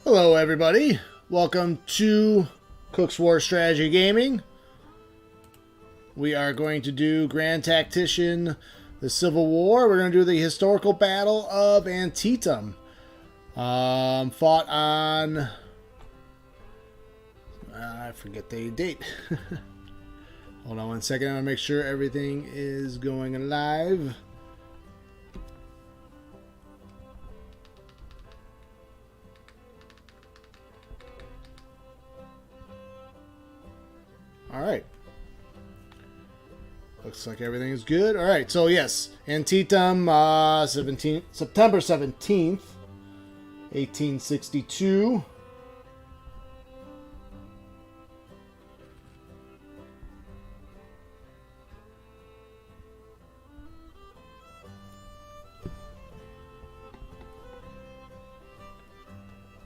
Hello everybody, welcome to kochswsg Gaming. We are going to do GrandTactician, the Civil War. We're going to do the historical battle of Antietam. Fought on... I forget the date. Hold on one second, I want to make sure everything is going live. Alright. Looks like everything is good. Alright, so yes. Antietam, September 17th, 1862.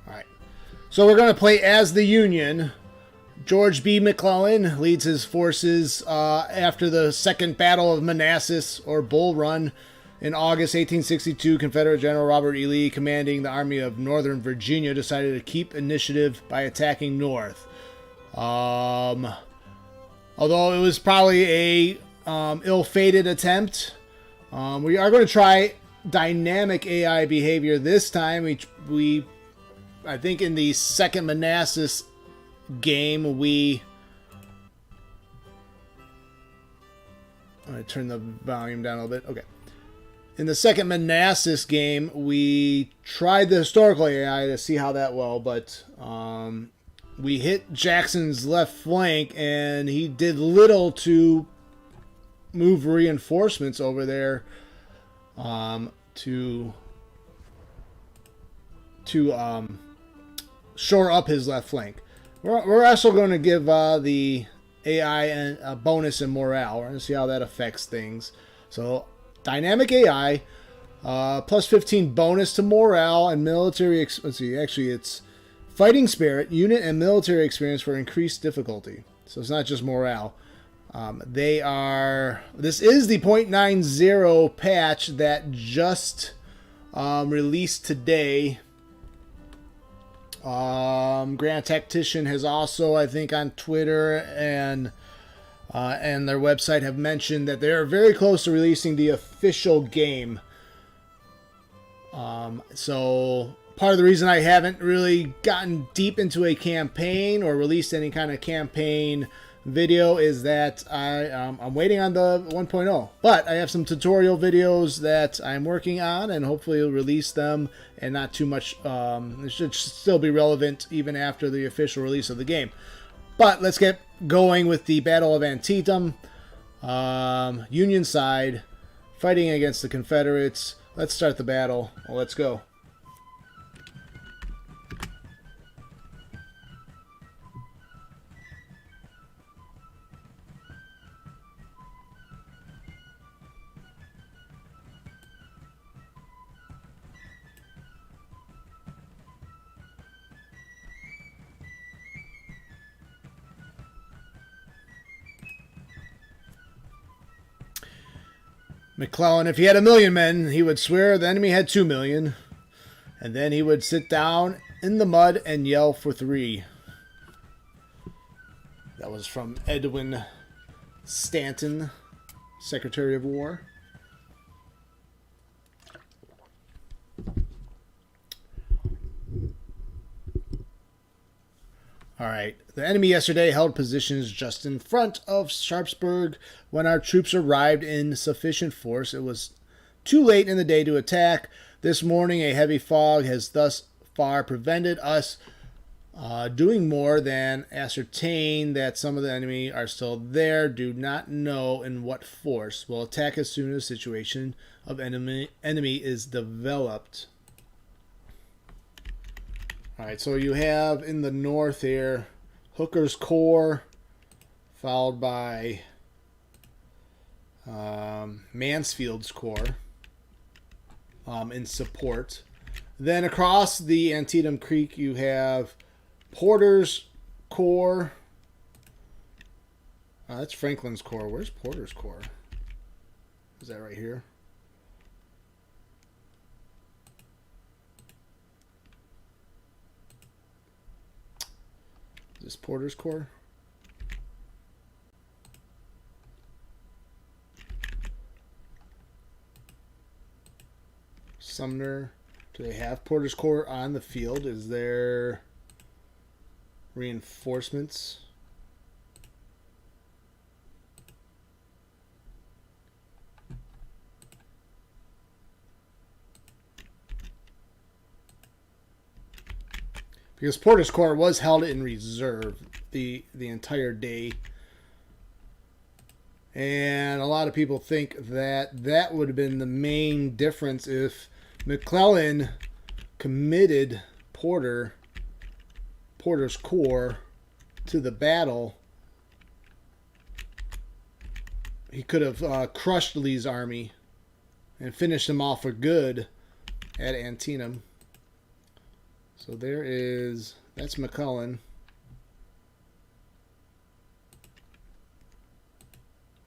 Alright. So we're going to play as the Union. George B. McClellan leads his forces after the Second Battle of Manassas, or Bull Run, in August 1862. Confederate General Robert E. Lee, commanding the Army of Northern Virginia, decided to keep initiative by attacking north. Although it was probably a ill-fated attempt, we are going to try dynamic AI behavior this time. I think in the Second Manassas game, I'm going to turn the volume down a little bit. Okay. In the Second Manassas game, we tried the historical AI to see how that well, but we hit Jackson's left flank, and he did little to move reinforcements over there to shore up his left flank. We're also going to give the AI a bonus in morale. We're going to see how that affects things. So, dynamic AI, plus 15 bonus to morale and military... Let's see, actually it's fighting spirit, unit, and military experience for increased difficulty. So it's not just morale. This is the .90 patch that just released today. GrandTactician has also, I think, on Twitter and their website have mentioned that they are very close to releasing the official game. So part of the reason I haven't really gotten deep into a campaign or released any kind of campaign video is that I'm waiting on the 1.0, but I have some tutorial videos that I'm working on, and hopefully I'll release them, and not too much. It should still be relevant even after the official release of the game. But let's get going with the Battle of Antietam. Union side fighting against the Confederates. Let's start the battle. Well, let's go. McClellan, if he had 1,000,000 men, he would swear the enemy had 2,000,000. And then he would sit down in the mud and yell for 3. That was from Edwin Stanton, Secretary of War. Alright, the enemy yesterday held positions just in front of Sharpsburg. When our troops arrived in sufficient force, it was too late in the day to attack. This morning, a heavy fog has thus far prevented us doing more than ascertain that some of the enemy are still there. Do not know in what force. We'll attack as soon as the situation of enemy is developed. Alright, so you have in the north here Hooker's Corps, followed by Mansfield's Corps in support. Then across the Antietam Creek you have Porter's Corps. That's Franklin's Corps. Where's Porter's Corps? Is that right here? this Porter's Corps? Sumner. Do they have Porter's Corps on the field? Is there reinforcements? Because Porter's Corps was held in reserve the entire day. And a lot of people think that that would have been the main difference if McClellan committed Porter's Corps to the battle. He could have crushed Lee's army and finished him off for good at Antietam. So that's McClellan.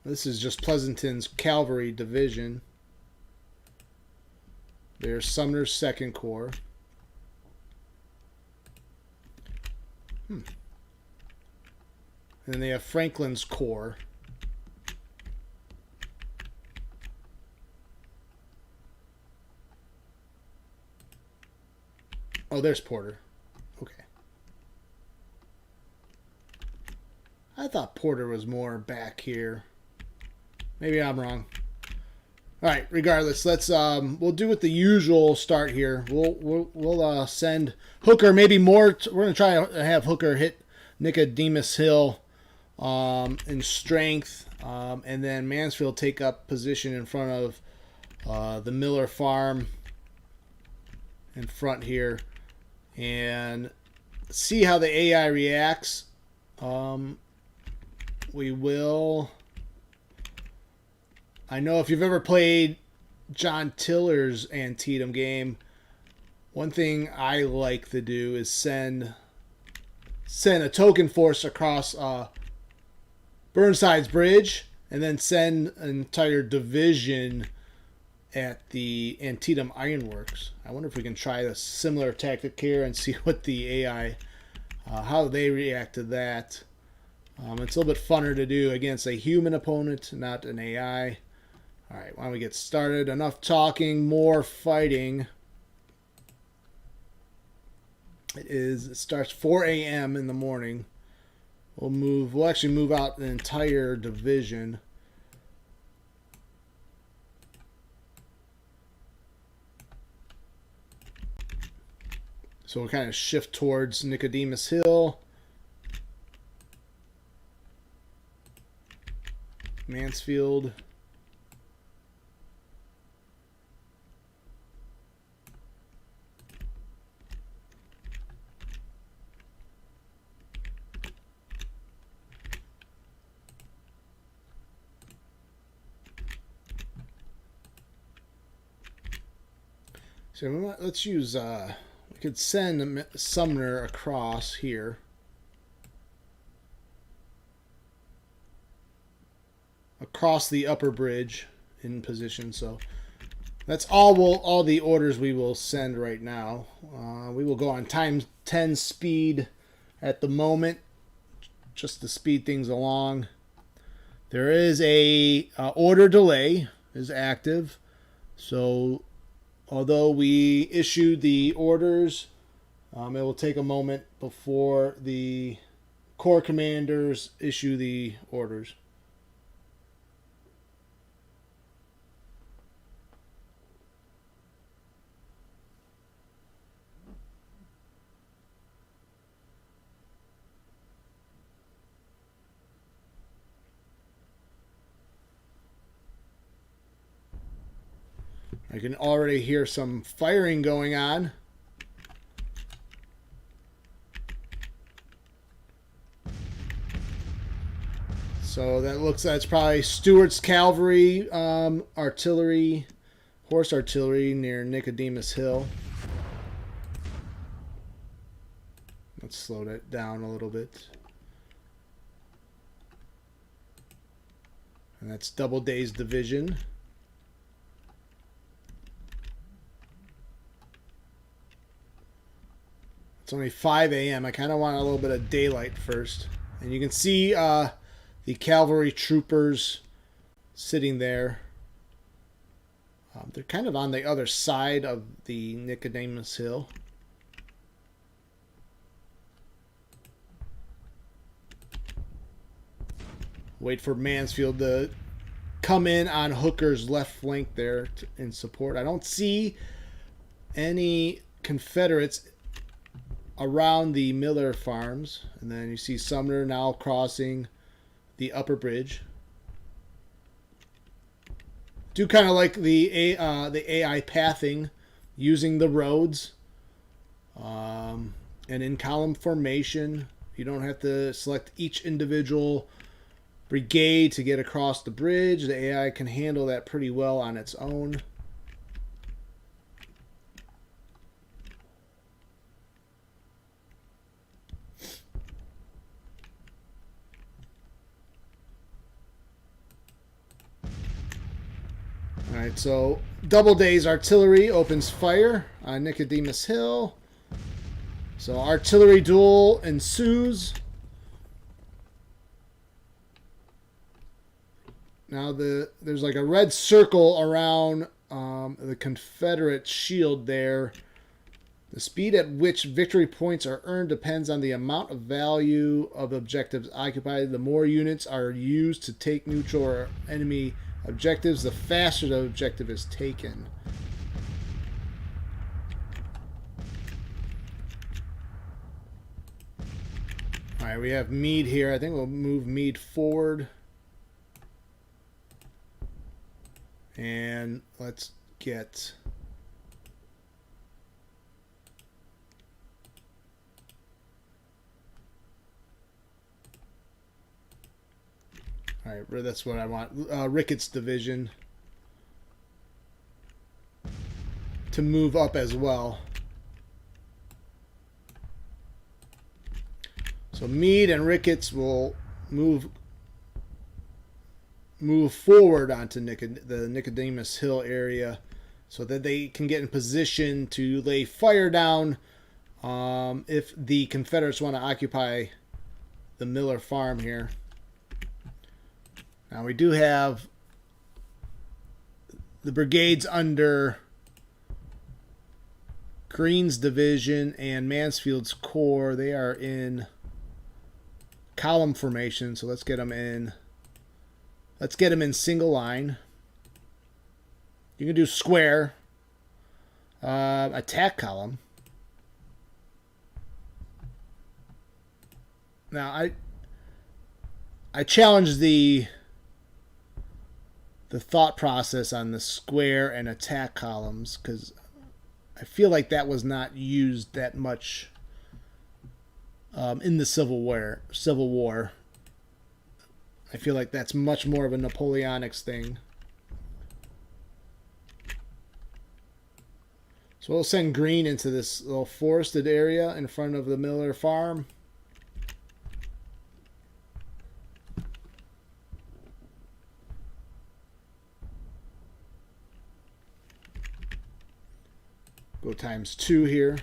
This is just Pleasanton's cavalry division. There's Sumner's 2nd Corps. And they have Franklin's Corps. Oh, there's Porter. Okay. I thought Porter was more back here. Maybe I'm wrong. All right. Regardless, let's we'll do it the usual start here. We'll send Hooker maybe more. We're gonna try to have Hooker hit Nicodemus Hill in strength, and then Mansfield take up position in front of the Miller Farm in front here, and see how the AI reacts. We will. I know if you've ever played John Tiller's Antietam game, one thing I like to do is send a token force across Burnside's bridge, and then send an entire division at the Antietam Ironworks. I wonder if we can try a similar tactic here and see what the AI, how they react to that. It's a little bit funner to do against a human opponent, not an AI. All right, why don't we get started? Enough talking, more fighting. It starts 4 a.m. in the morning. We'll actually move out the entire division. So we'll kind of shift towards Nicodemus Hill. Mansfield. So let's use, we could send Sumner across here. Across the upper bridge in position. So that's all the orders we will send right now. We will go on times 10 speed at the moment, just to speed things along. There is a order delay is active. So although we issued the orders, it will take a moment before the Corps commanders issue the orders. I can already hear some firing going on. So that's probably Stewart's cavalry, artillery, horse artillery near Nicodemus Hill. Let's slow that down a little bit. And that's Doubleday's division. It's It's only 5 a.m. I kind of want a little bit of daylight first. And you can see the cavalry troopers sitting there. They're kind of on the other side of the Nicodemus Hill. Wait for Mansfield to come in on Hooker's left flank there in support. I don't see any Confederates around the Miller farms. And then you see Sumner now crossing the upper bridge. Do kind of like the AI pathing, using the roads. And in column formation, you don't have to select each individual brigade to get across the bridge. The AI can handle that pretty well on its own. All right, so Doubleday's artillery opens fire on Nicodemus Hill. So artillery duel ensues. Now there's like a red circle around the Confederate shield there. The speed at which victory points are earned depends on the amount of value of objectives occupied. The more units are used to take neutral or enemy objectives, the faster the objective is taken. All right, we have Meade here. I think we'll move Meade forward. And let's get... All right, that's what I want. Ricketts' division to move up as well. So Meade and Ricketts will move forward onto the Nicodemus Hill area so that they can get in position to lay fire down if the Confederates want to occupy the Miller farm here. Now we do have the brigades under Green's division and Mansfield's corps. They are in column formation, so let's get them in. Let's get them in single line. You can do square. Attack column. Now I challenge the thought process on the square and attack columns, because I feel like that was not used that much in the Civil War. I feel like that's much more of a Napoleonics thing. So we'll send Green into this little forested area in front of the Miller farm. Go ×2 here.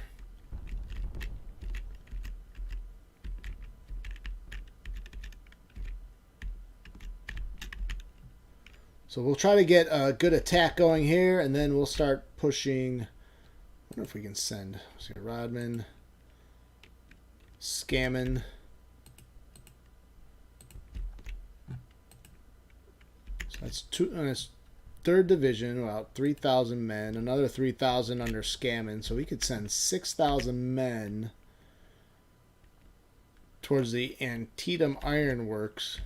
So we'll try to get a good attack going here, and then we'll start pushing. I wonder if we can send. See, Rodman, Scammon. So that's third division, about 3,000 men. Another 3,000 under Scammon. So we could send 6,000 men towards the Antietam Ironworks.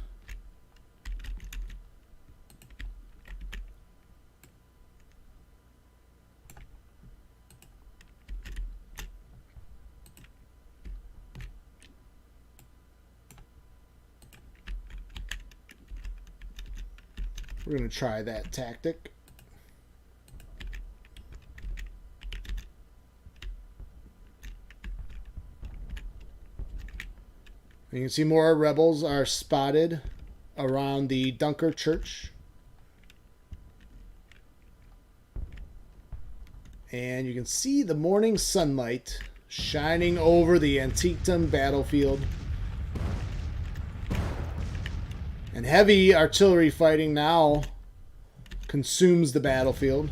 We're going to try that tactic. You can see more rebels are spotted around the Dunker Church. And you can see the morning sunlight shining over the Antietam battlefield. And heavy artillery fighting now consumes the battlefield.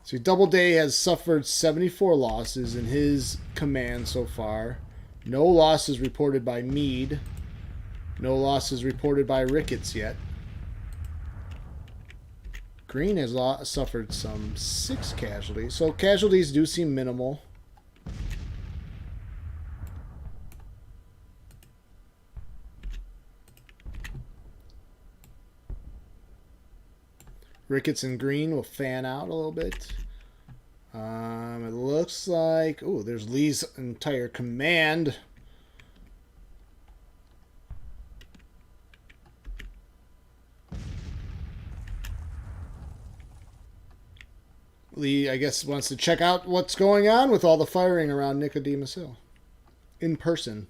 So Doubleday has suffered 74 losses in his command so far. No losses reported by Meade. No losses reported by Ricketts yet. Green has suffered some 6 casualties. So casualties do seem minimal. Ricketts and Green will fan out a little bit. It looks like... Oh, there's Lee's entire command. Lee, I guess, wants to check out what's going on with all the firing around Nicodemus Hill. In person.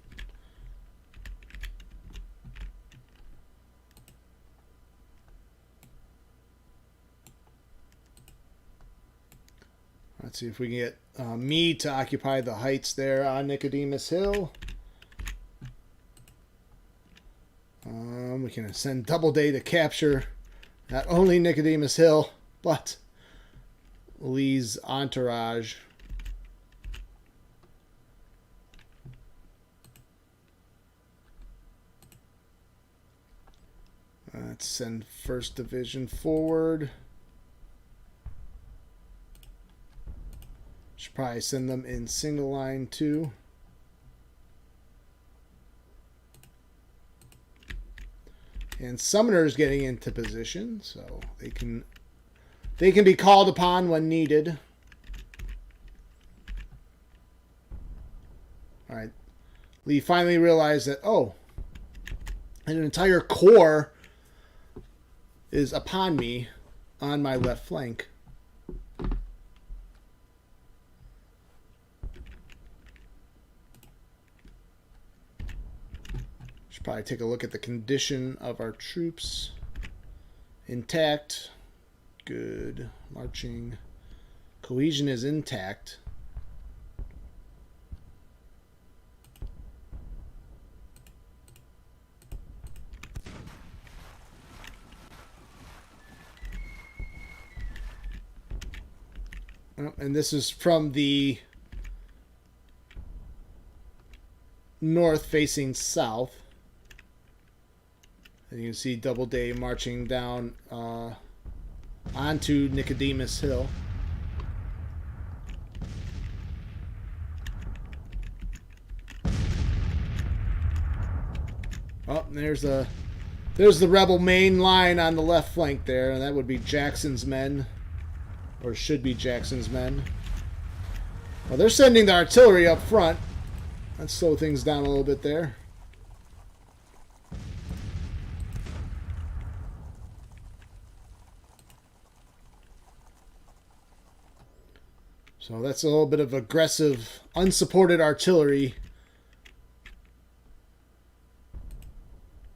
Let's see if we can get Meade to occupy the heights there on Nicodemus Hill. We can send Doubleday to capture not only Nicodemus Hill, but Lee's entourage. Let's send 1st Division forward. Should probably send them in single line too. And Summoner's getting into position, so they can be called upon when needed. All right. Lee finally realized that, oh, an entire corps is upon me on my left flank. Should probably take a look at the condition of our troops. Intact. Good. Marching. Cohesion is intact. And this is from the north facing south. And you can see Doubleday marching down onto Nicodemus Hill. Oh, there's the rebel main line on the left flank there, and that would be Jackson's men, or should be Jackson's men. Well, they're sending the artillery up front. Let's slow things down a little bit there. So that's a little bit of aggressive, unsupported artillery.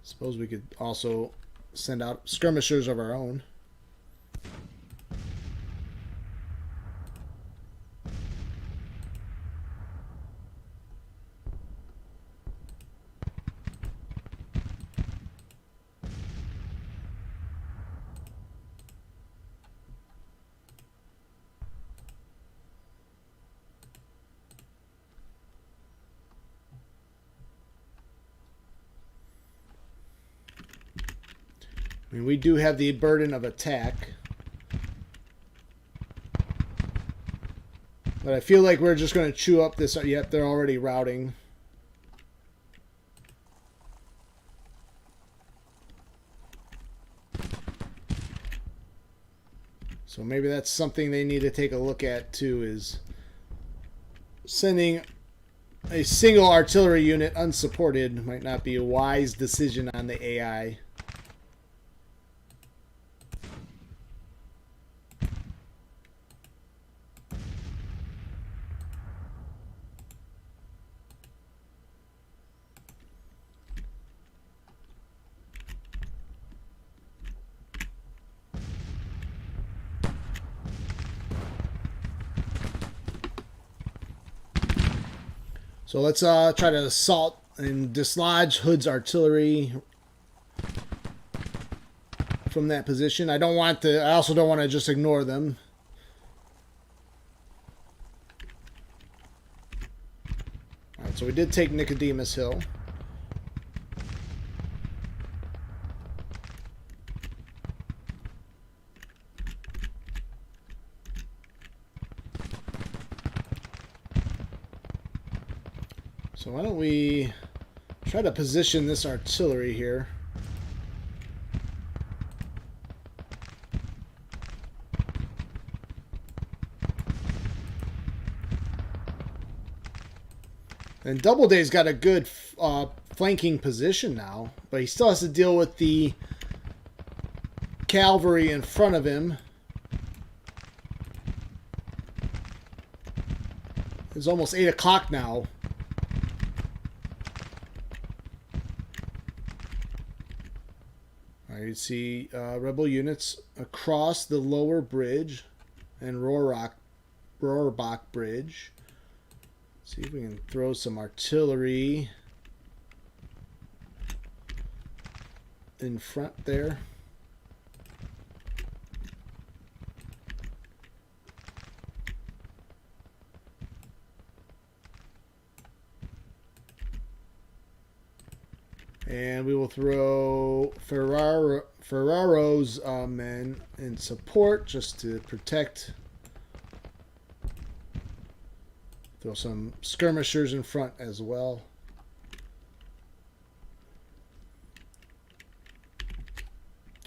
Suppose we could also send out skirmishers of our own. I mean, we do have the burden of attack. But I feel like we're just going to chew up this. Yep, they're already routing. So maybe that's something they need to take a look at too, is sending a single artillery unit unsupported might not be a wise decision on the AI. So let's try to assault and dislodge Hood's artillery from that position. I also don't want to just ignore them. Alright, so we did take Nicodemus Hill. So why don't we try to position this artillery here. And Doubleday's got a good flanking position now, but he still has to deal with the cavalry in front of him. It's almost 8 o'clock now. You see rebel units across the lower bridge and Rohrbach Bridge. See if we can throw some artillery in front there. And we will throw Ferraro's men in support just to protect. Throw some skirmishers in front as well.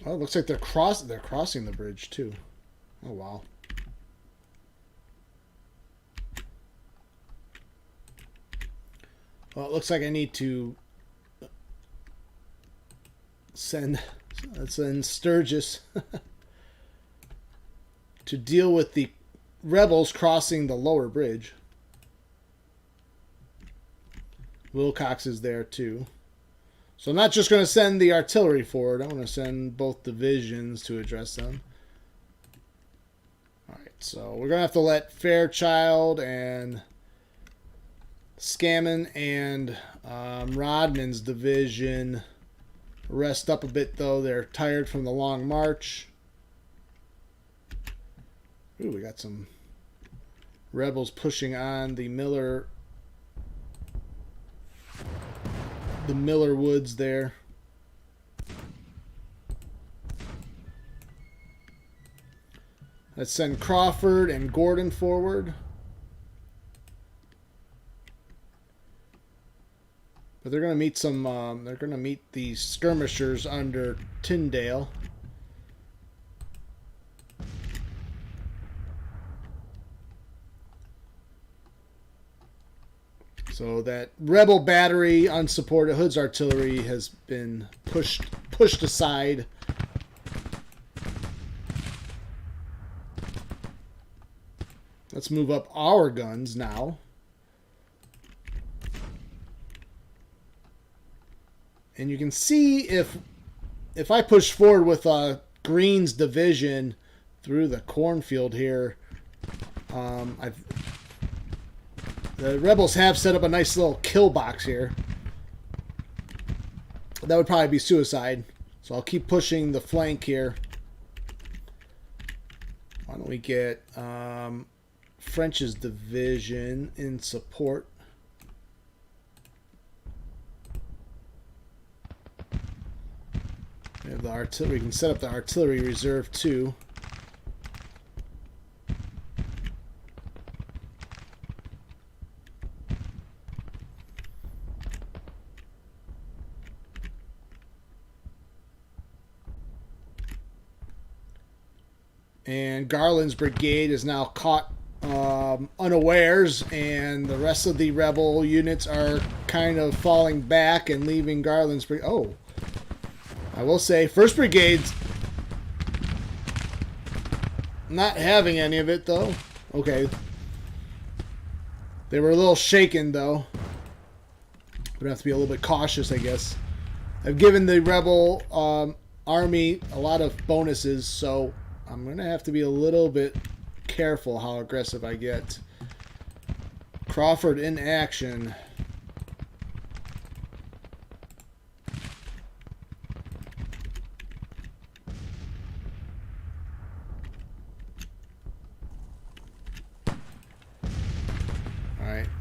Oh, it looks like they're crossing the bridge too. Oh wow. Well, it looks like I need to send Sturgis to deal with the rebels crossing the lower bridge. Wilcox is there too. So I'm not just going to send the artillery forward. I'm going to send both divisions to address them. Alright, so we're going to have to let Fairchild and Scammon and Rodman's division rest up a bit, though. They're tired from the long march. Ooh, we got some rebels pushing on the Miller Woods there. Let's send Crawford and Gordon forward. But they're going to meet some. They're going to meet the skirmishers under Tyndale. So that rebel battery, unsupported, Hood's artillery has been pushed aside. Let's move up our guns now. And you can see if I push forward with Green's division through the cornfield here, the rebels have set up a nice little kill box here. That would probably be suicide. So I'll keep pushing the flank here. Why don't we get French's division in support? We have the artillery. We can set up the artillery reserve too. And Garland's brigade is now caught unawares, and the rest of the rebel units are kind of falling back and leaving Garland's brigade. Oh, I will say, 1st Brigade's not having any of it, though. Okay. They were a little shaken, though. We'd have to be a little bit cautious, I guess. I've given the rebel army a lot of bonuses, so I'm going to have to be a little bit careful how aggressive I get. Crawford in action.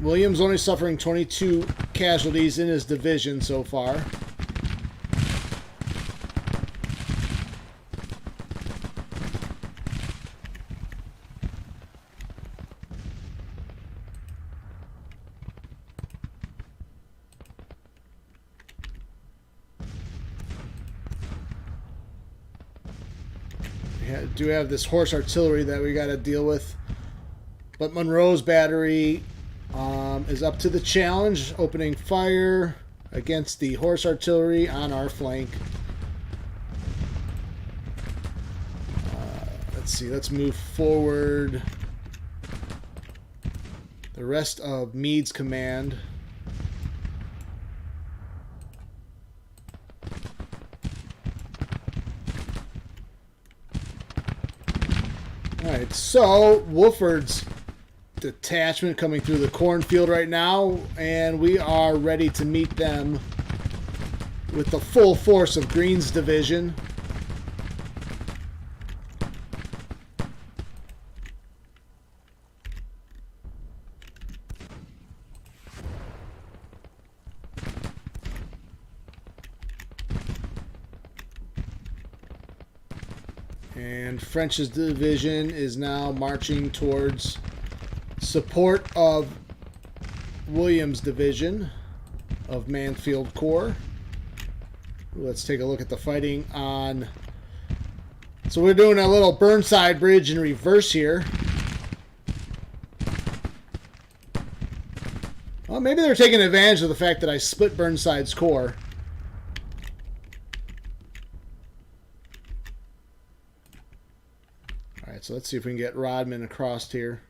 Williams only suffering 22 casualties in his division so far. We do have this horse artillery that we got to deal with. But Monroe's battery is up to the challenge, opening fire against the horse artillery on our flank. Let's see, let's move forward. The rest of Meade's command. Alright, so Wolford's detachment coming through the cornfield right now, and we are ready to meet them with the full force of Green's division. And French's division is now marching towards support of Williams' division of Mansfield Corps. Let's take a look at the fighting on... So we're doing a little Burnside Bridge in reverse here. Well, maybe they're taking advantage of the fact that I split Burnside's corps. Alright, so let's see if we can get Rodman across here.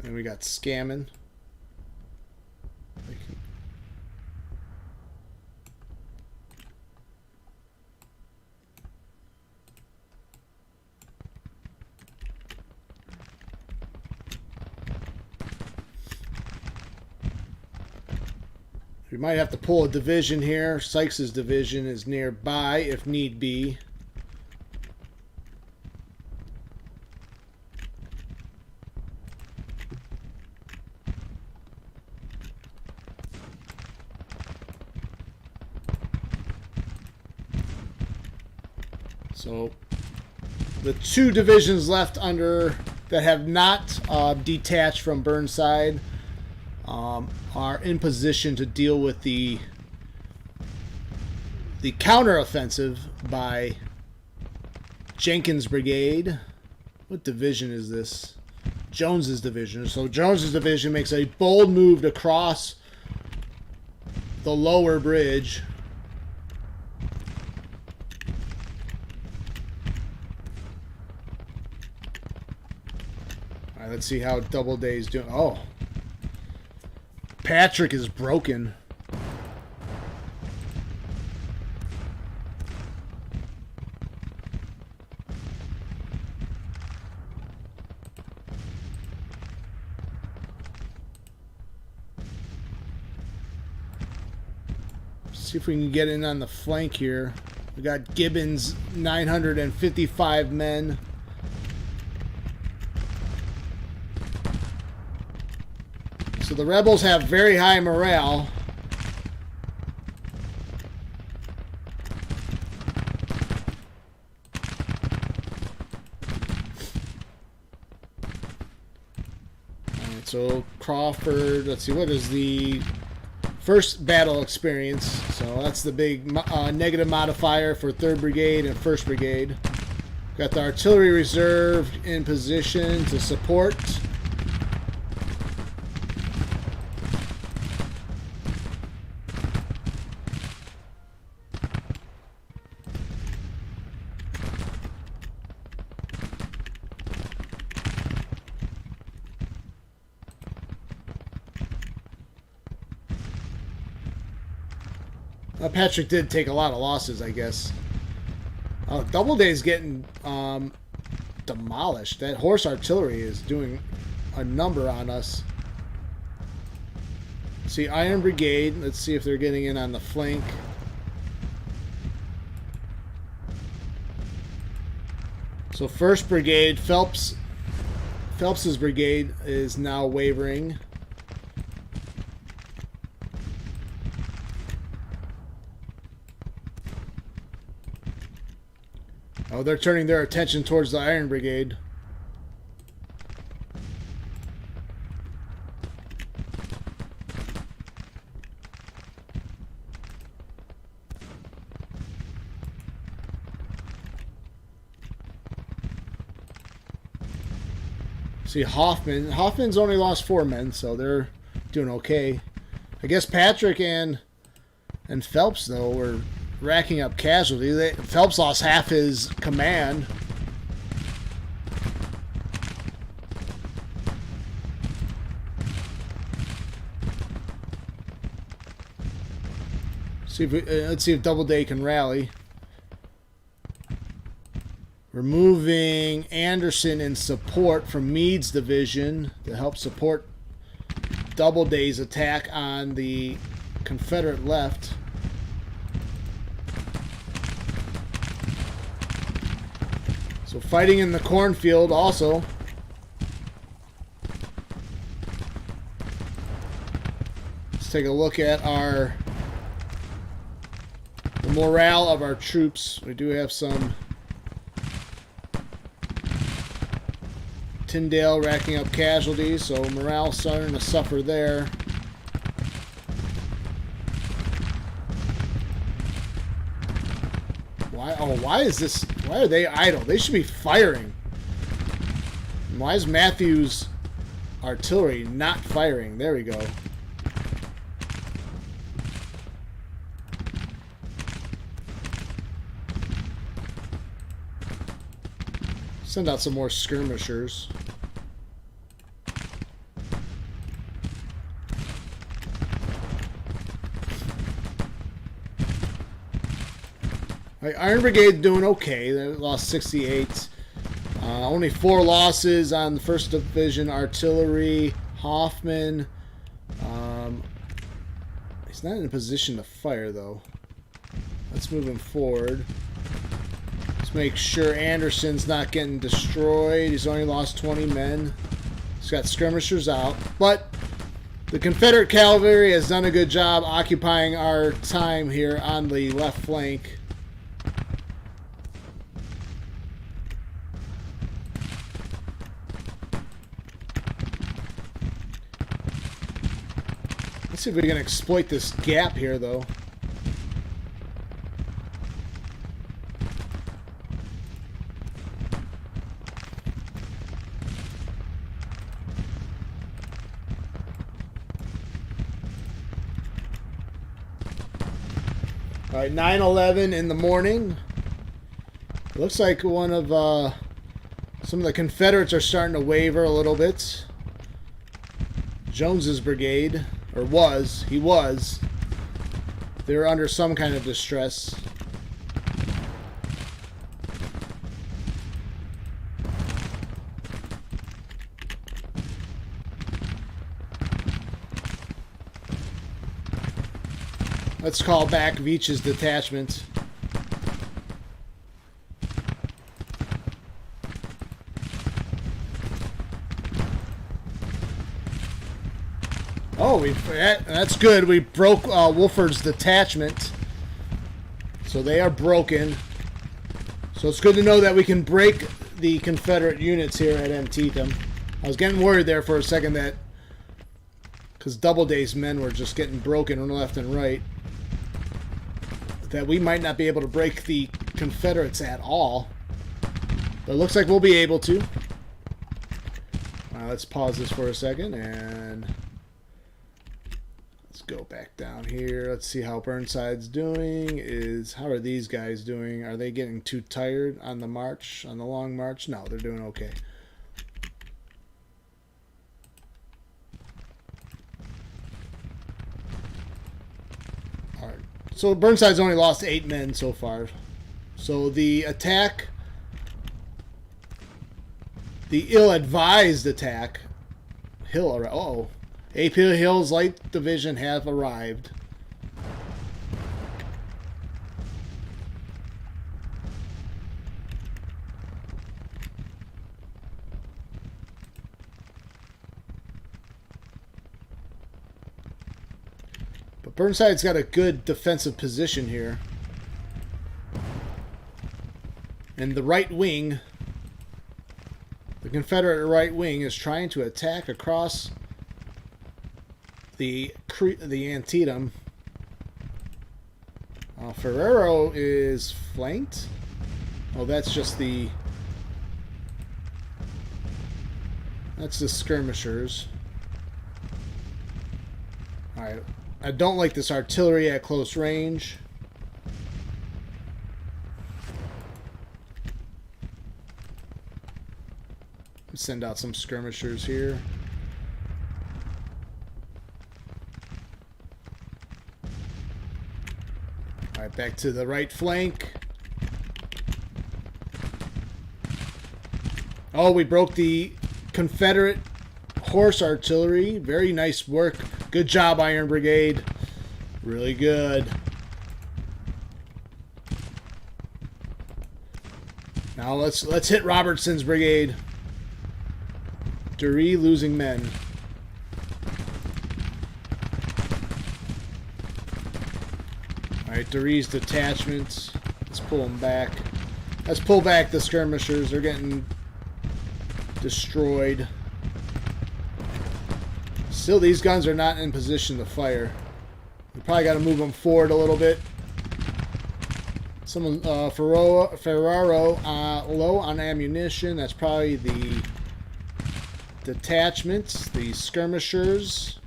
And we got Scammon. We might have to pull a division here. Sykes' division is nearby if need be. So the two divisions left under that have not detached from Burnside are in position to deal with the counteroffensive by Jenkins' brigade. What division is this? Jones's division. So Jones's division makes a bold move to cross the lower bridge. All right, let's see how Doubleday's doing. Oh, Patrick is broken. See if we can get in on the flank here. We got Gibbons, 955 men. So the rebels have very high morale. Alright, so Crawford, let's see, what is the first battle experience? So that's the big negative modifier for 3rd Brigade and 1st Brigade. Got the artillery reserve in position to support. Patrick did take a lot of losses, I guess. Doubleday's getting demolished. That horse artillery is doing a number on us. See, Iron Brigade. Let's see if they're getting in on the flank. So 1st Brigade, Phelps's brigade is now wavering. Oh, they're turning their attention towards the Iron Brigade. See, Hoffman's only lost 4 men, so they're doing okay. I guess Patrick and Phelps, though, were racking up casualties. Phelps lost half his command. Let's see if Doubleday can rally. We're moving Anderson in support from Meade's division to help support Doubleday's attack on the Confederate left. So fighting in the cornfield also. Let's take a look at the morale of our troops. We do have some Tyndale racking up casualties, so morale starting to suffer there. Why are they idle? They should be firing. Why is Matthews' artillery not firing? There we go. Send out some more skirmishers. Iron Brigade doing okay. They lost 68. Only 4 losses on the 1st Division artillery. Hoffman. He's not in a position to fire, though. Let's move him forward. Let's make sure Anderson's not getting destroyed. He's only lost 20 men. He's got skirmishers out. But the Confederate cavalry has done a good job occupying our time here on the left flank. Let's see if we can exploit this gap here, though. All right, 9/11 in the morning. It looks like some of the Confederates are starting to waver a little bit. Jones's brigade, or he was. They were under some kind of distress. Let's call back Veach's detachment. Oh, that's good. We broke Wolford's detachment. So they are broken. So it's good to know that we can break the Confederate units here at Antietam. I was getting worried there for a second that because Doubleday's men were just getting broken left and right, that we might not be able to break the Confederates at all. But it looks like we'll be able to. Let's pause this for a second and let's go back down here. Let's see how Burnside's doing. How are these guys doing? Are they getting too tired on the march, on the long march? No, they're doing okay. So Burnside's only lost 8 men so far. So the attack, the ill-advised attack, AP Hill's Light Division have arrived. But Burnside's got a good defensive position here. And the right wing, the Confederate right wing, is trying to attack across the Antietam. Ferrero is flanked. Oh, that's just the... That's the skirmishers. Alright. I don't like this artillery at close range. Send out some skirmishers here. Alright, back to the right flank. Oh, we broke the Confederate horse artillery. Very nice work. Good job, Iron Brigade. Really good. Now let's hit Robertson's brigade. Dury losing men. Alright, Dury's detachments. Let's pull them back. Let's pull back the skirmishers. They're getting destroyed. Still, these guns are not in position to fire. We probably got to move them forward a little bit. Someone, Ferraro, low on ammunition. That's probably the detachments, the skirmishers.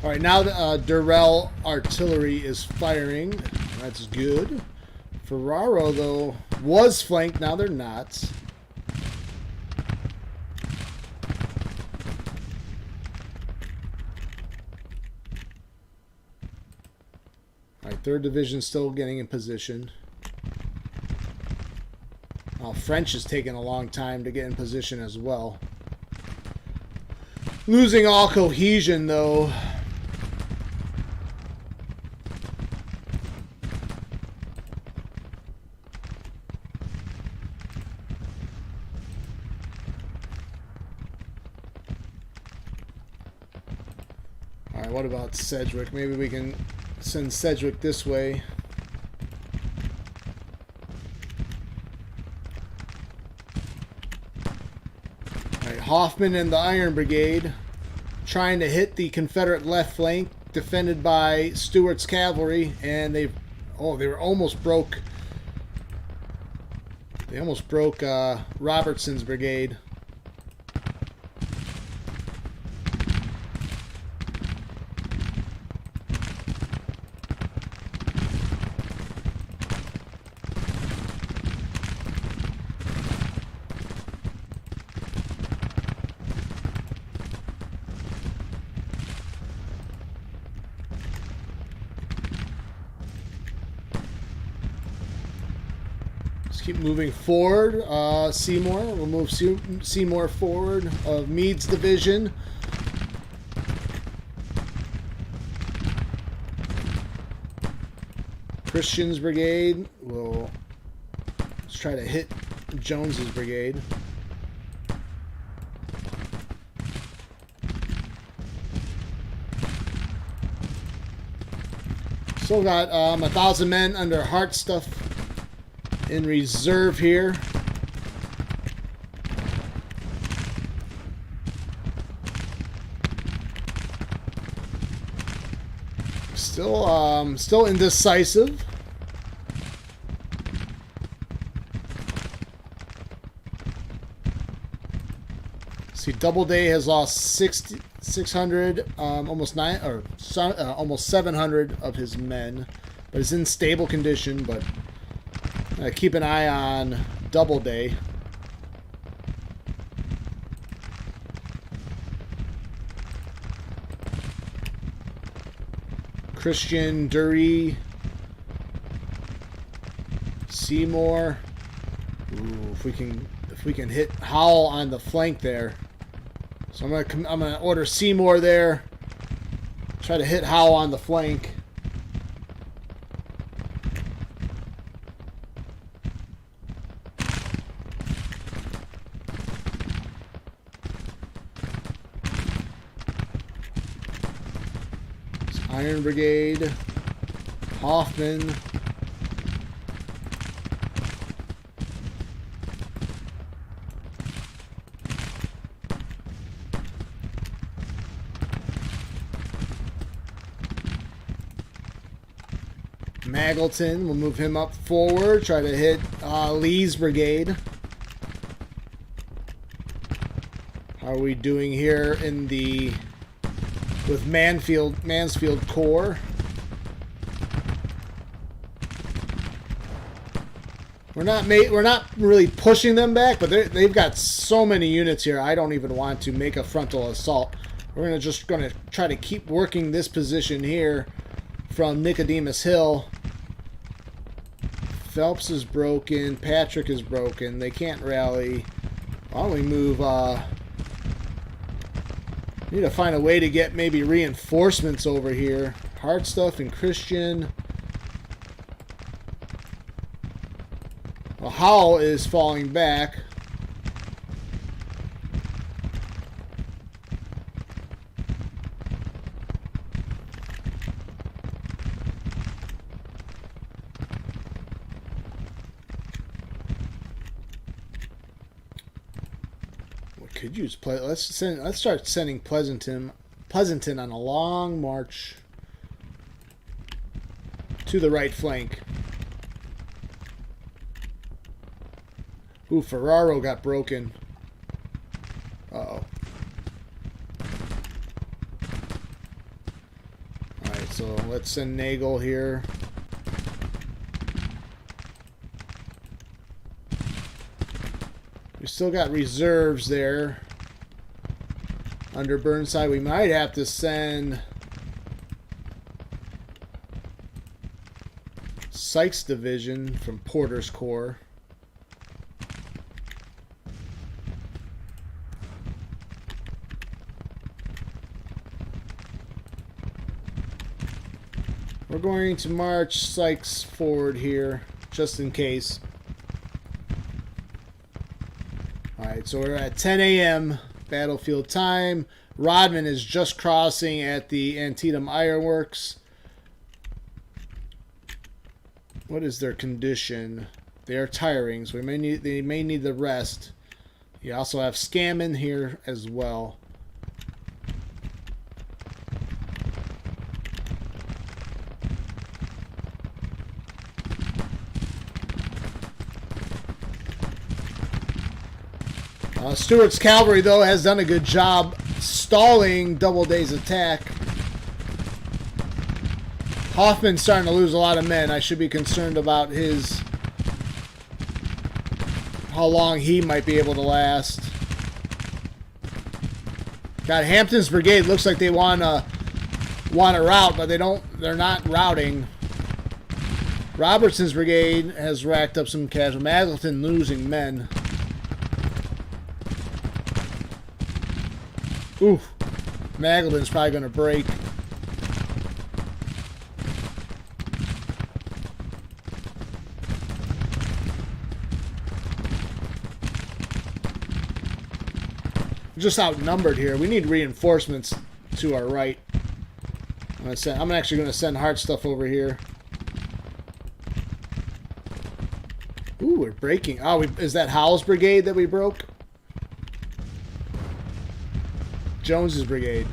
Alright, now the Durrell artillery is firing. That's good. Ferraro, though, was flanked. Now they're not. Alright, 3rd Division still getting in position. French is taking a long time to get in position as well. Losing all cohesion, though. Alright, what about Sedgwick? Maybe we can send Sedgwick this way. Alright, Hoffman and the Iron Brigade trying to hit the Confederate left flank, defended by Stewart's cavalry, and they were almost broke. They almost broke Robertson's brigade. Keep moving forward. Seymour. We'll move Seymour forward of Meade's division. Christian's brigade will let's try to hit Jones's brigade. Still got 1,000 men under Hartstuff in reserve here. Still indecisive. See, Doubleday has lost 600, almost 700 of his men, but is in stable condition. But keep an eye on Doubleday. Christian, Dury, Seymour. Ooh, if we can hit Howell on the flank there. So I'm gonna order Seymour there. Try to hit Howell on the flank. Iron Brigade, Hoffman. Magleton, we'll move him up forward, try to hit Lee's brigade. How are we doing here in the with Mansfield Corps? We're not really pushing them back, but they've got so many units here. I don't even want to make a frontal assault. We're gonna try to keep working this position here from Nicodemus Hill. Phelps is broken. Patrick is broken. They can't rally. Why don't we move? Need to find a way to get maybe reinforcements over here. Hartstuff and Christian. Well, Howell is falling back. Could use let's start sending Pleasanton on a long march to the right flank. Ooh, Ferraro got broken. Uh-oh. Alright, so let's send Nagel here. We still got reserves there under Burnside. We might have to send Sykes Division from Porter's Corps. We're going to march Sykes forward here, just in case. Alright, so we're at 10 a.m. battlefield time. Rodman is just crossing at the Antietam Ironworks. What is their condition? They are tiring, so they may need the rest. You also have Scammon here as well. Stewart's cavalry, though, has done a good job stalling Doubleday's attack. Hoffman's starting to lose a lot of men. I should be concerned about how long he might be able to last. Got Hampton's brigade. Looks like they want to rout, but they're not routing. Robertson's brigade has racked up some casualties. Magleton losing men. Oof. Magleton's probably going to break. We're just outnumbered here. We need reinforcements to our right. I'm actually going to send Hartstuff over here. Ooh, we're breaking. Oh, is that Howell's brigade that we broke? Jones's brigade.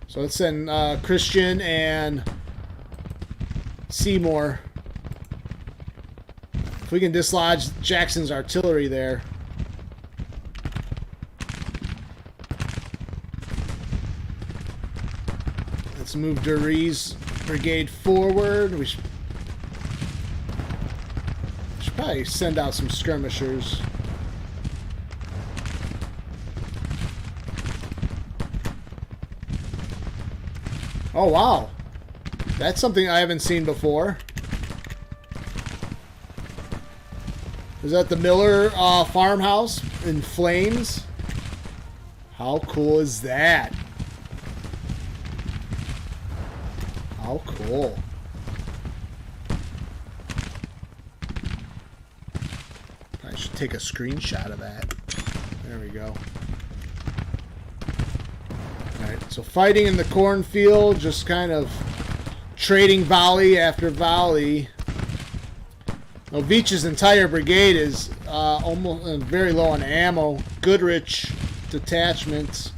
So let's send Christian and Seymour. If we can dislodge Jackson's artillery there. Let's move Dury's brigade forward. We should probably send out some skirmishers. Oh, wow. That's something I haven't seen before. Is that the Miller farmhouse in flames? How cool is that? How cool. I should take a screenshot of that. There we go. Alright, so fighting in the cornfield, just kind of trading volley after volley. Well, Veach's entire brigade is almost very low on ammo. Goodrich detachments.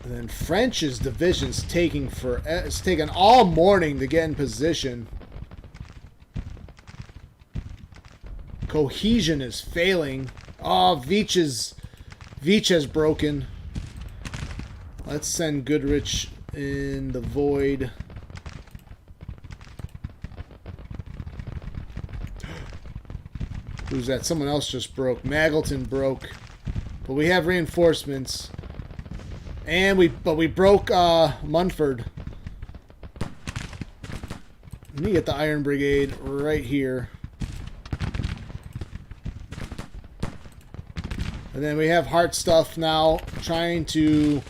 And then French's division's taking it's taken all morning to get in position. Cohesion is failing. Oh, Veach has broken. Let's send Goodrich in the void. Who's that? Someone else just broke. Magleton broke. But we have reinforcements. And we broke Munford. Let me get the Iron Brigade right here. And then we have Hart Stuff now trying to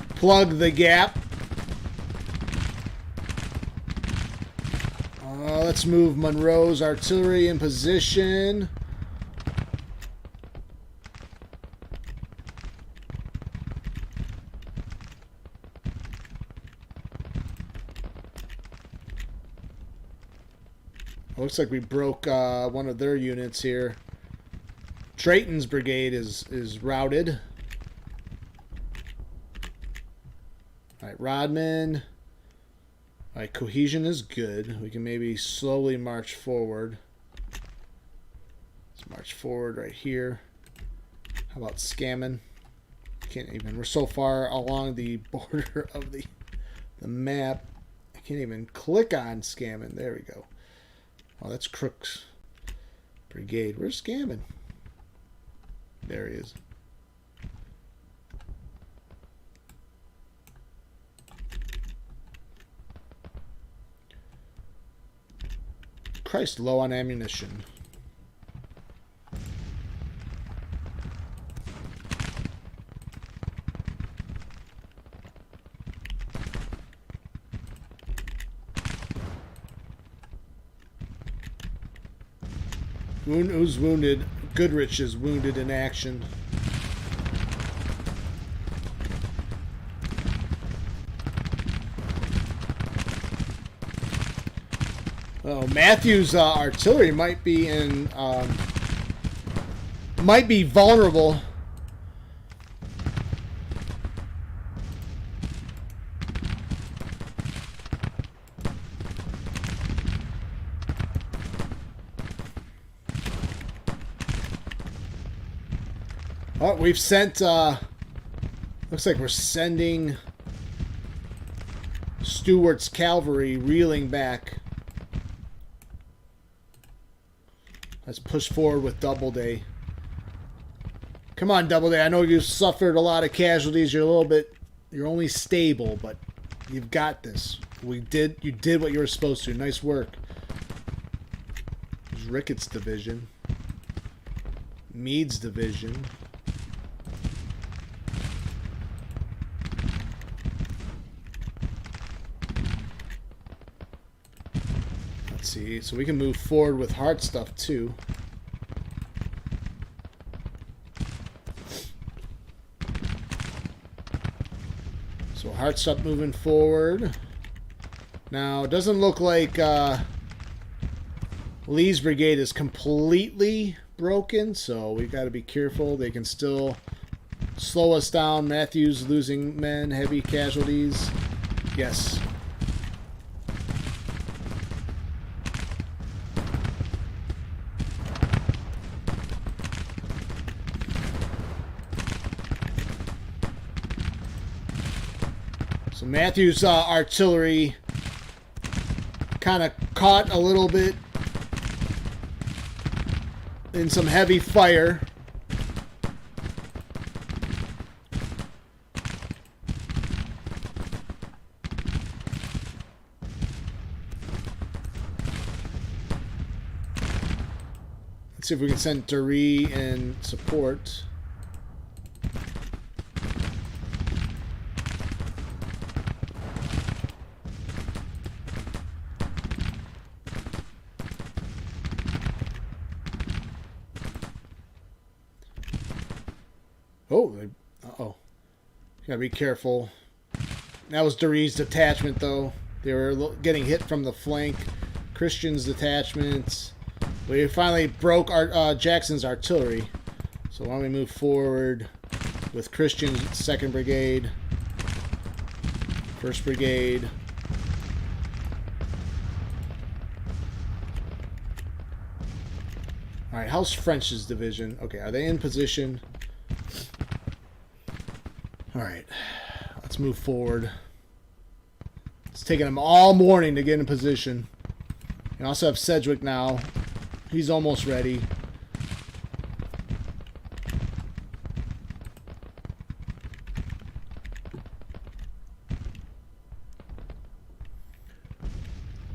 plug the gap. Let's move Monroe's artillery in position. Looks like we broke one of their units here. Drayton's brigade is routed. Alright, Rodman. Alright, cohesion is good. We can maybe slowly march forward. Let's march forward right here. How about scamming? Can't even. We're so far along the border of the map. I can't even click on scamming. There we go. Oh, that's Crook's brigade. Where's scamming? There he is. Christ, low on ammunition. Who's wounded? Goodrich is wounded in action. Oh, Matthews' artillery might be in might be vulnerable. Oh, we've sent, looks like we're sending Stewart's cavalry reeling back. Let's push forward with Doubleday. Come on, Doubleday. I know you've suffered a lot of casualties. You're only stable, but you've got this. You did what you were supposed to. Nice work. There's Ricketts' division. Meade's division. See, so we can move forward with Hart Stuff too. So Hart Stuff moving forward. Now, it doesn't look like Lee's brigade is completely broken, so we've got to be careful. They can still slow us down. Matthews losing men, heavy casualties. Yes. So Matthews' artillery kind of caught a little bit in some heavy fire. Let's see if we can send Dury and support. Oh, uh-oh. Gotta be careful. That was Dury's detachment, though. They were getting hit from the flank. Christian's detachments. We finally broke our Jackson's artillery. So why don't we move forward with Christian's 2nd Brigade, 1st Brigade. Alright, how's French's division? Okay, are they in position? Alright, let's move forward. It's taking them all morning to get in position. We also have Sedgwick now. He's almost ready.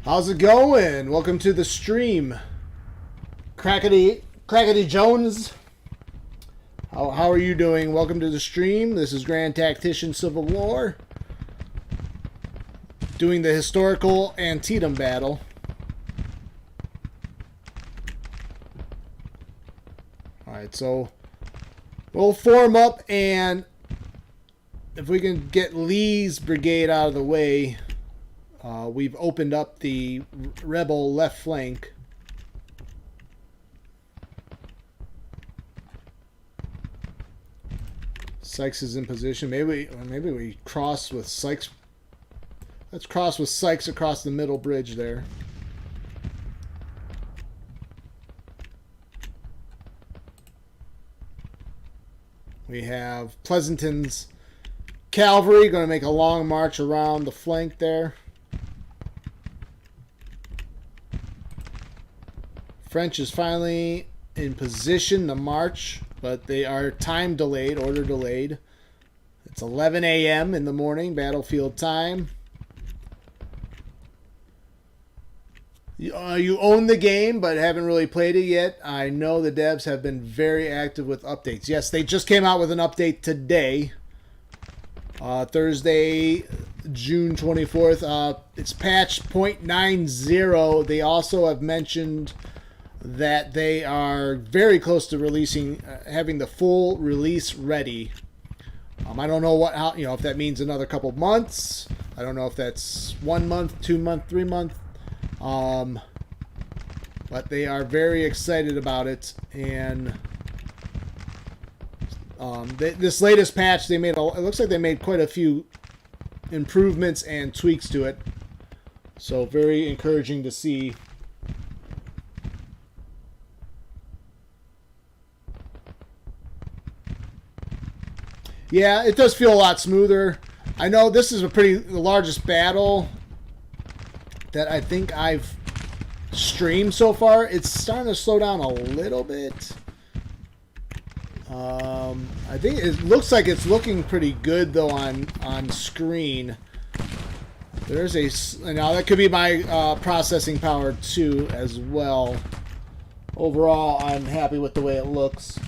How's it going? Welcome to the stream. Crackety Jones. How are you doing? Welcome to the stream. This is GrandTactician Civil War. Doing the historical Antietam battle. Alright, so we'll form up, and if we can get Lee's brigade out of the way, we've opened up the rebel left flank. Sykes is in position. Maybe we cross with Sykes. Let's cross with Sykes across the middle bridge there. We have Pleasanton's cavalry going to make a long march around the flank there. French is finally in position to march, but they are time delayed, order delayed. It's 11 a.m. in the morning, battlefield time. You own the game, but haven't really played it yet. I know the devs have been very active with updates. Yes, they just came out with an update today. Thursday, June 24th. It's patch 0.90. They also have mentioned that they are very close to releasing, having the full release ready. I don't know if that means another couple months. I don't know if that's 1 month, 2 month, 3 month. But they are very excited about it, and this latest patch, it looks like they made quite a few improvements and tweaks to it. So very encouraging to see. Yeah, it does feel a lot smoother. I know this is the largest battle that I think I've streamed so far. It's starting to slow down a little bit. I think it looks like it's looking pretty good though on screen. There's now that could be my processing power too as well. Overall, I'm happy with the way it looks.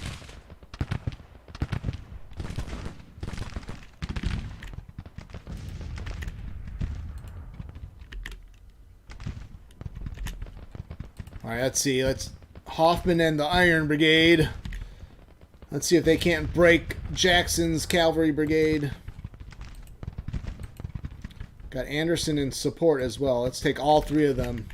Alright, let's see. Let's Hoffman and the Iron Brigade. Let's see if they can't break Jackson's Cavalry Brigade. Got Anderson in support as well. Let's take all three of them.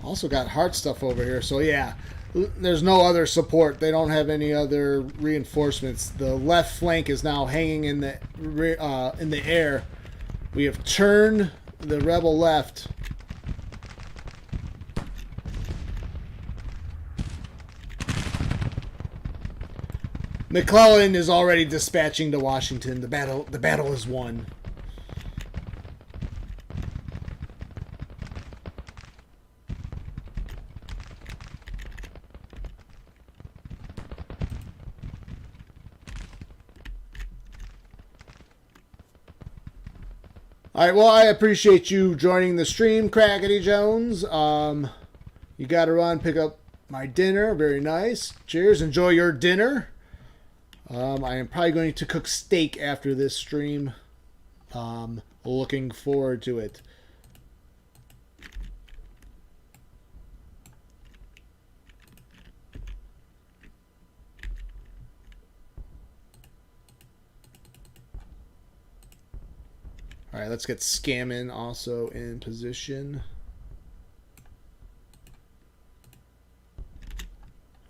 Also got Hart stuff over here. So yeah, there's no other support. They don't have any other reinforcements. The left flank is now hanging in the air. We have turned the rebel left. McClellan is already dispatching to Washington. The battle is won. All right, well, I appreciate you joining the stream, Crackety Jones. You got to run, pick up my dinner. Very nice. Cheers. Enjoy your dinner. I am probably going to cook steak after this stream. Looking forward to it. All right, let's get Scammon also in position.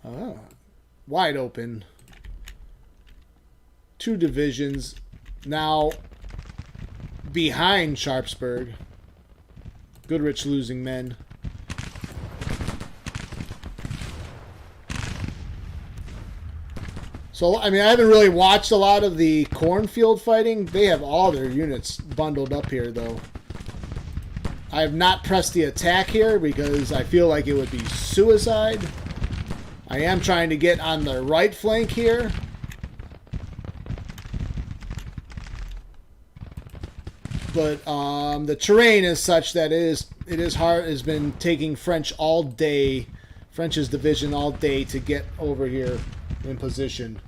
Oh, wide open. 2 divisions now behind Sharpsburg. Goodrich losing men. So, I mean, I haven't really watched a lot of the cornfield fighting. They have all their units bundled up here, though. I have not pressed the attack here because I feel like it would be suicide. I am trying to get on the right flank here. But the terrain is such that it is hard. Has been taking French all day, French's division all day to get over here in position.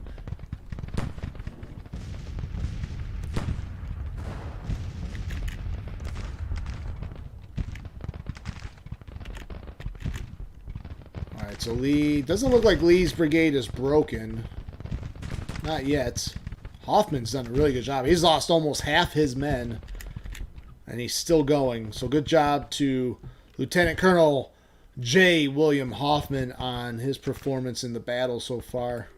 All right, so Lee doesn't look like Lee's brigade is broken. Not yet. Hoffman's done a really good job. He's lost almost half his men. And he's still going. So good job to Lieutenant Colonel J. William Hoffman on his performance in the battle so far.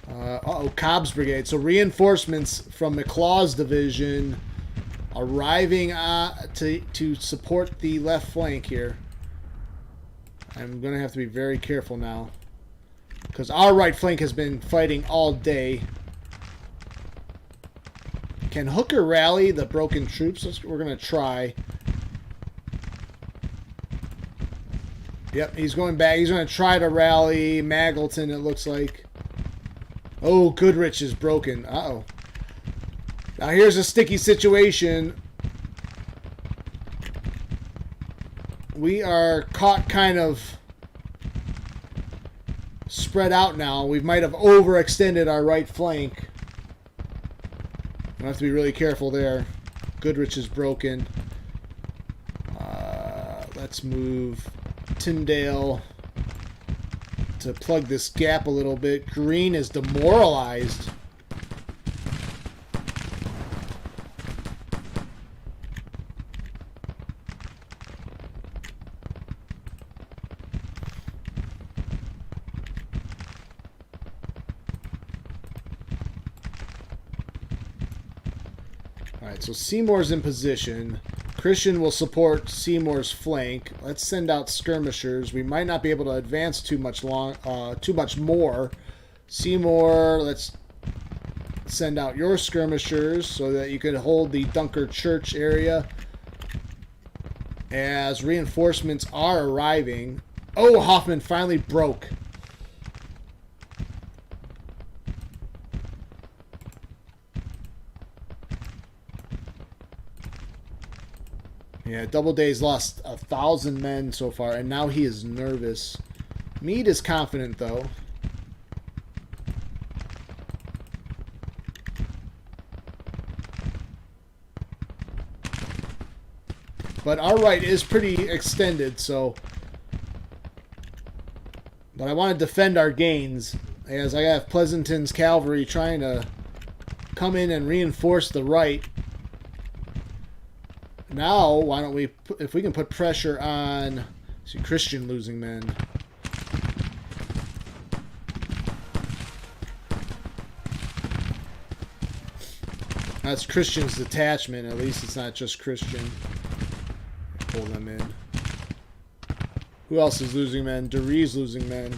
Uh-oh, Cobb's brigade. So reinforcements from McLaw's division arriving to support the left flank here. I'm going to have to be very careful now, because our right flank has been fighting all day. Can Hooker rally the broken troops? We're going to try. Yep, he's going back. He's going to try to rally Magleton, it looks like. Oh, Goodrich is broken. Uh-oh. Now here's a sticky situation. We are caught kind of spread out now. We might have overextended our right flank. I have to be really careful there. Goodrich is broken. Let's move Tyndale to plug this gap a little bit. Green is demoralized. Alright, so Seymour's in position. Christian will support Seymour's flank. Let's send out skirmishers. We might not be able to advance too much more. Seymour, let's send out your skirmishers so that you can hold the Dunker Church area as reinforcements are arriving. Oh, Hoffman finally broke. Yeah, Doubleday's lost 1,000 men so far, and now he is nervous. Meade is confident, though. But our right is pretty extended, so... But I want to defend our gains, as I have Pleasanton's cavalry trying to come in and reinforce the right. Now, why don't we, if we can put pressure on, see, Christian losing men. That's Christian's detachment. At least it's not just Christian. Pull them in. Who else is losing men? DeRee's losing men.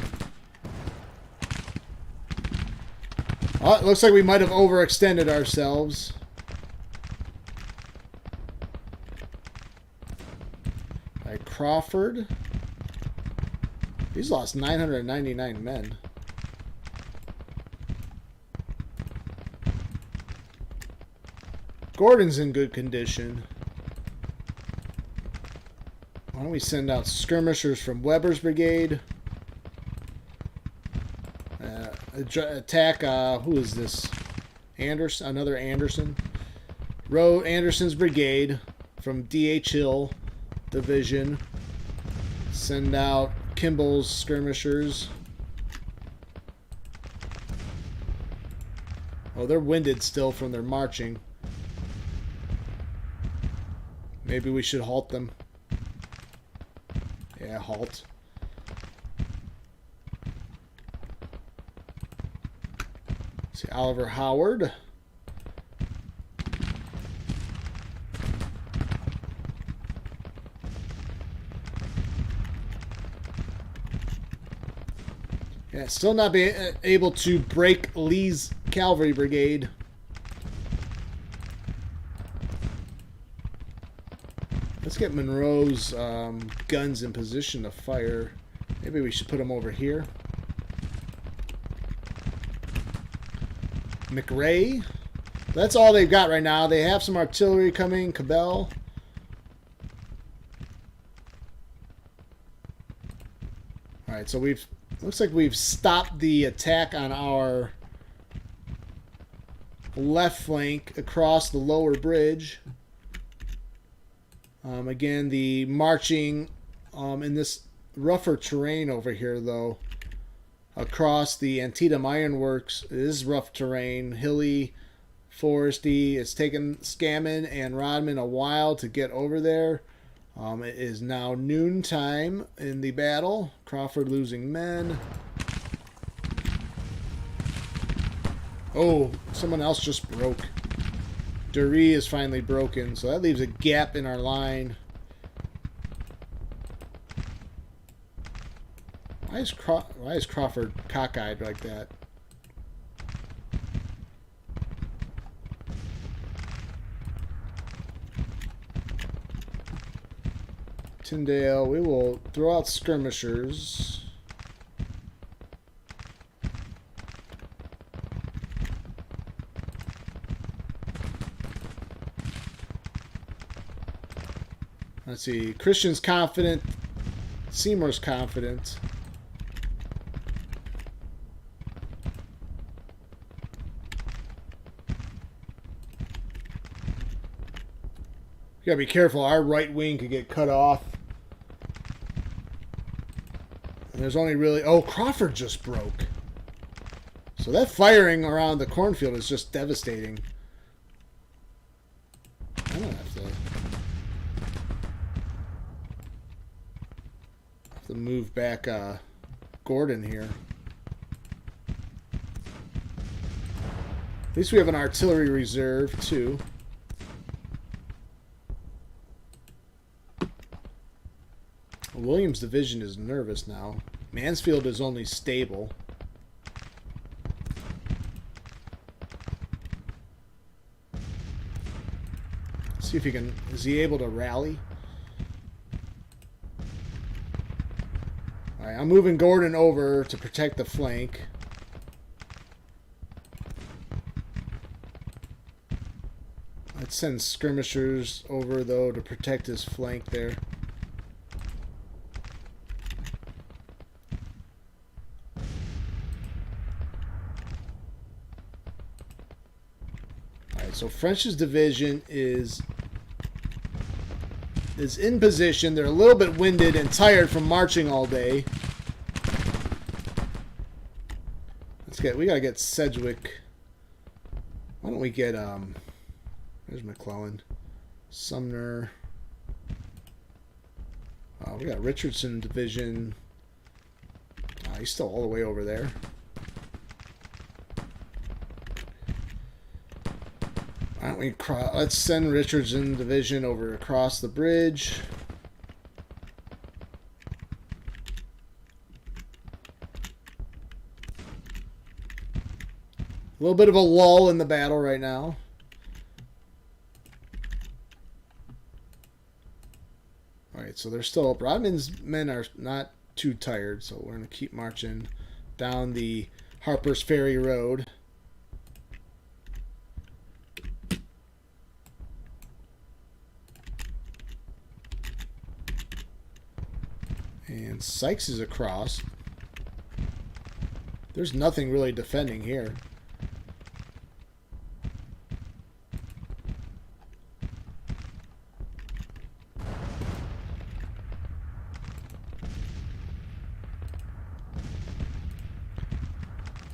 Oh, it looks like we might have overextended ourselves. Crawford. He's lost 999 men. Gordon's in good condition. Why don't we send out skirmishers from Weber's brigade? Attack, who is this? Anderson, another Anderson. Anderson's brigade from D.H. Hill division. Send out Kimball's skirmishers. Oh, they're winded still from their marching. Maybe we should halt them. Yeah, halt. See, Oliver Howard. Yeah, still not be able to break Lee's cavalry brigade. Let's get Monroe's guns in position to fire. Maybe we should put them over here. McRae. That's all they've got right now. They have some artillery coming. Cabell. Alright, so looks like we've stopped the attack on our left flank across the lower bridge. Again, the marching in this rougher terrain over here, though, across the Antietam Ironworks is rough terrain, hilly, foresty. It's taken Scammon and Rodman a while to get over there. It is now noontime in the battle. Crawford losing men. Oh, someone else just broke. Dury is finally broken, so that leaves a gap in our line. Why is Crawford cockeyed like that? Tyndale, we will throw out skirmishers. Let's see. Christian's confident. Seymour's confident. You gotta be careful. Our right wing could get cut off. And there's only really... Oh, Crawford just broke. So that firing around the cornfield is just devastating. I don't have to move back Gordon here. At least we have an artillery reserve, too. Williams' division is nervous now. Mansfield is only stable. Let's see if he can... Is he able to rally? Alright, I'm moving Gordon over to protect the flank. Let's send skirmishers over, though, to protect his flank there. So French's division is in position. They're a little bit winded and tired from marching all day. We gotta get Sedgwick. Why don't we get there's McClellan, Sumner. We got Richardson division. He's still all the way over there. Why don't we let's send Richardson division over across the bridge. A little bit of a lull in the battle right now. Alright, so they're still up. Rodman's men are not too tired, so we're going to keep marching down the Harper's Ferry Road. And Sykes is across. There's nothing really defending here.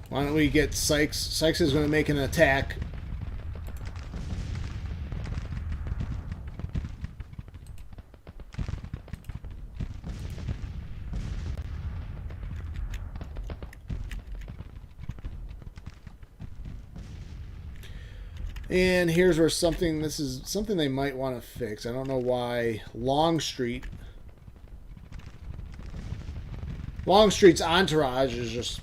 Why don't we get Sykes? Sykes is going to make an attack. And here's where something, this is something they might want to fix. I don't know why Longstreet's entourage is just,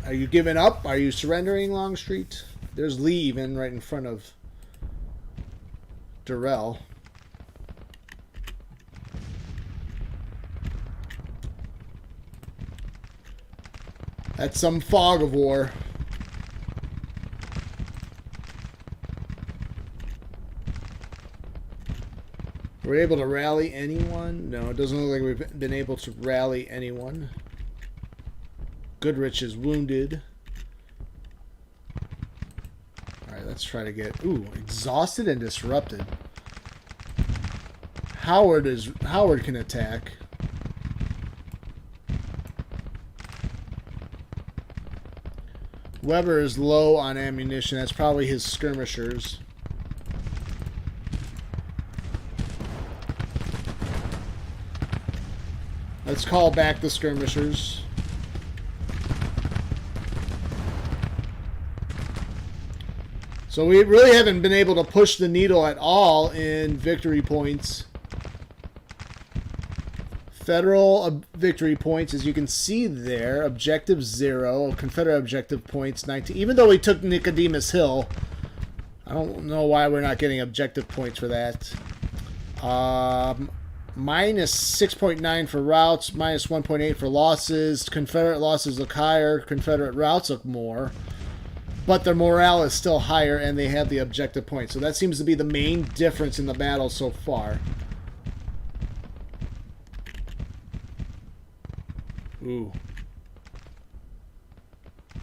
are you giving up? Are you surrendering, Longstreet? There's Lee even right in front of Durrell. That's some fog of war. Were we able to rally anyone? No, it doesn't look like we've been able to rally anyone. Goodrich is wounded. Alright, let's try to get... Ooh, exhausted and disrupted. Howard can attack. Weber is low on ammunition. That's probably his skirmishers. Let's call back the skirmishers. So we really haven't been able to push the needle at all in victory points. Federal victory points, as you can see there, objective 0, Confederate objective points 19. Even though we took Nicodemus Hill, I don't know why we're not getting objective points for that. Minus 6.9 for routes, minus 1.8 for losses. Confederate losses look higher, Confederate routes look more. But their morale is still higher, and they have the objective points. So that seems to be the main difference in the battle so far. Ooh.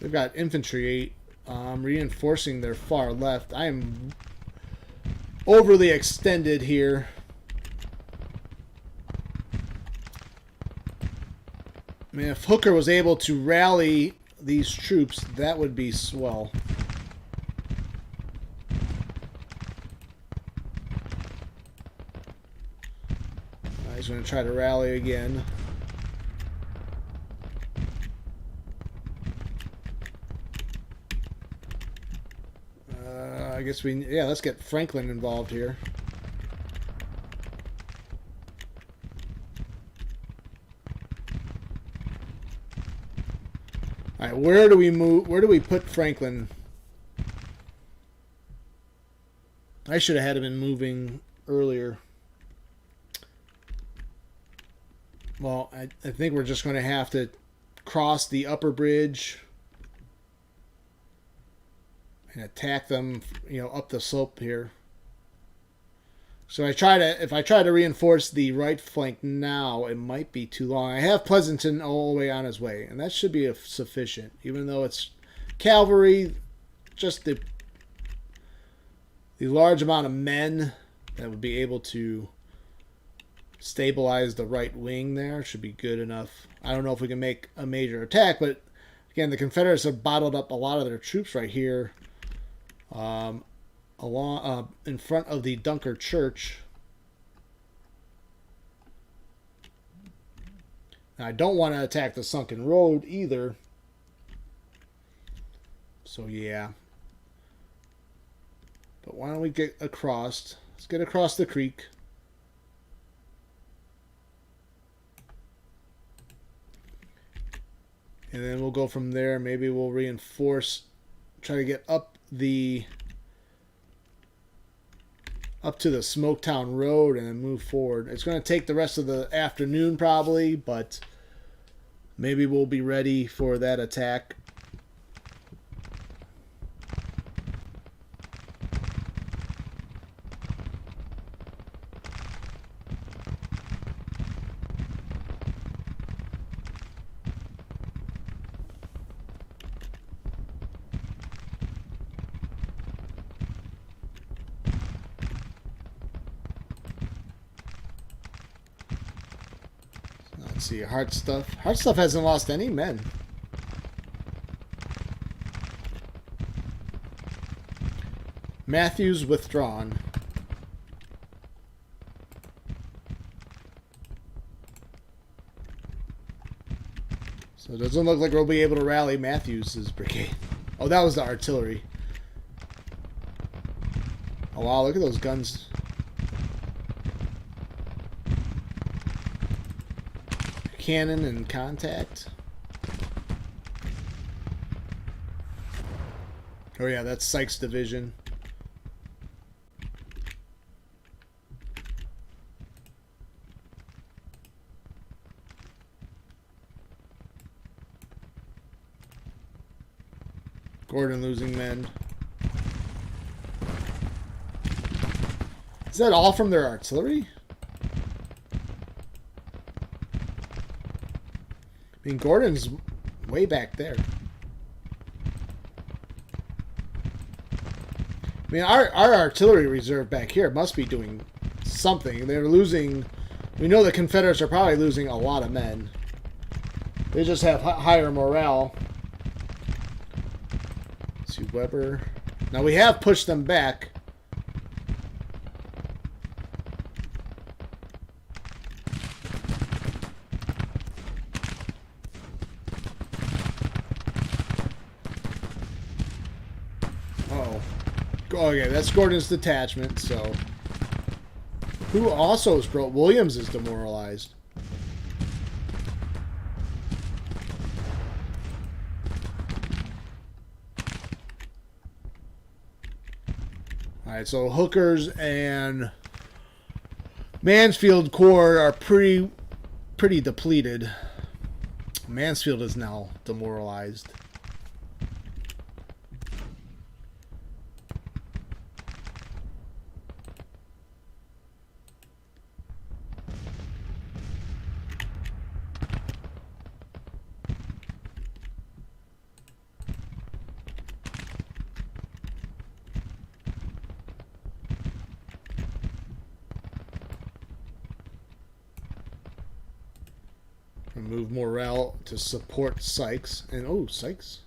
They've got infantry reinforcing their far left. I am overly extended here. I mean, if Hooker was able to rally these troops, that would be swell. He's going to try to rally again. I guess let's get Franklin involved here. All right, where do we move? Where do we put Franklin? I should have had him in moving earlier. Well, I think we're just going to have to cross the upper bridge and attack them, up the slope here. So if I try to reinforce the right flank now, it might be too long. I have Pleasanton all the way on his way, and that should be sufficient. Even though it's cavalry, just the large amount of men that would be able to stabilize the right wing there should be good enough. I don't know if we can make a major attack, but again, the Confederates have bottled up a lot of their troops right here. Along in front of the Dunker Church. Now, I don't want to attack the sunken road either. So yeah. But why don't we get across? Let's get across the creek. And then we'll go from there. Maybe we'll reinforce, try to get up to the Smoketown Road and then move forward. It's going to take the rest of the afternoon probably, but maybe we'll be ready for that attack. Let's see, Hard Stuff. Hard Stuff hasn't lost any men. Matthews withdrawn. So it doesn't look like we'll be able to rally Matthews' brigade. Oh, that was the artillery. Oh wow, look at those guns. Cannon and contact. Oh yeah, that's Sykes' division. Gordon losing men. Is that all from their artillery? I mean, Gordon's way back there. I mean, our artillery reserve back here must be doing something. They're losing... We know the Confederates are probably losing a lot of men. They just have higher morale. Let's see, Weber. Now, we have pushed them back. Oh, yeah, that's Gordon's detachment, so... Who also is broke? Williams is demoralized. Alright, so Hooker's and Mansfield Corps are pretty depleted. Mansfield is now demoralized. Move morale to support Sykes. And, oh, Sykes.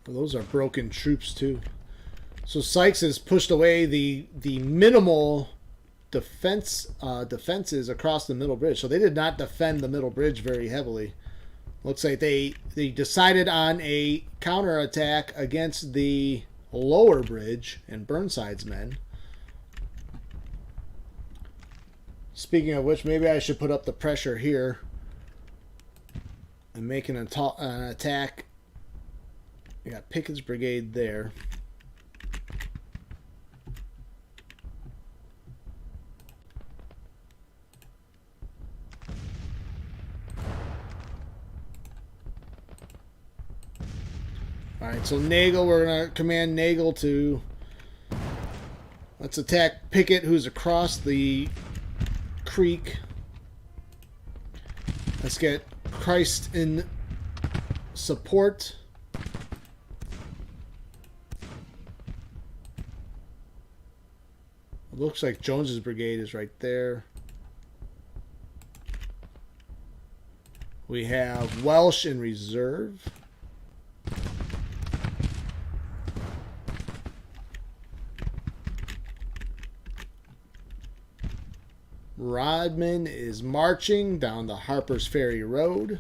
Well, those are broken troops, too. So Sykes has pushed away the minimal... defenses across the middle bridge. So they did not defend the middle bridge very heavily. Looks like they decided on a counterattack against the lower bridge and Burnside's men. Speaking of which, maybe I should put up the pressure here and make an attack. We got Pickett's brigade there. Alright, so Nagel, we're going to command Nagel to... Let's attack Pickett, who's across the creek. Let's get Christ in support. It looks like Jones's brigade is right there. We have Welsh in reserve. Rodman is marching down the Harper's Ferry Road.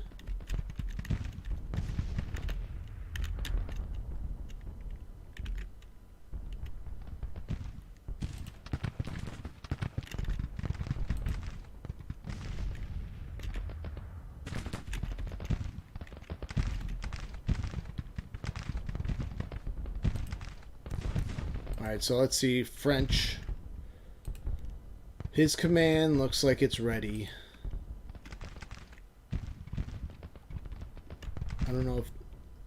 All right, so let's see, French. His command looks like it's ready. I don't know if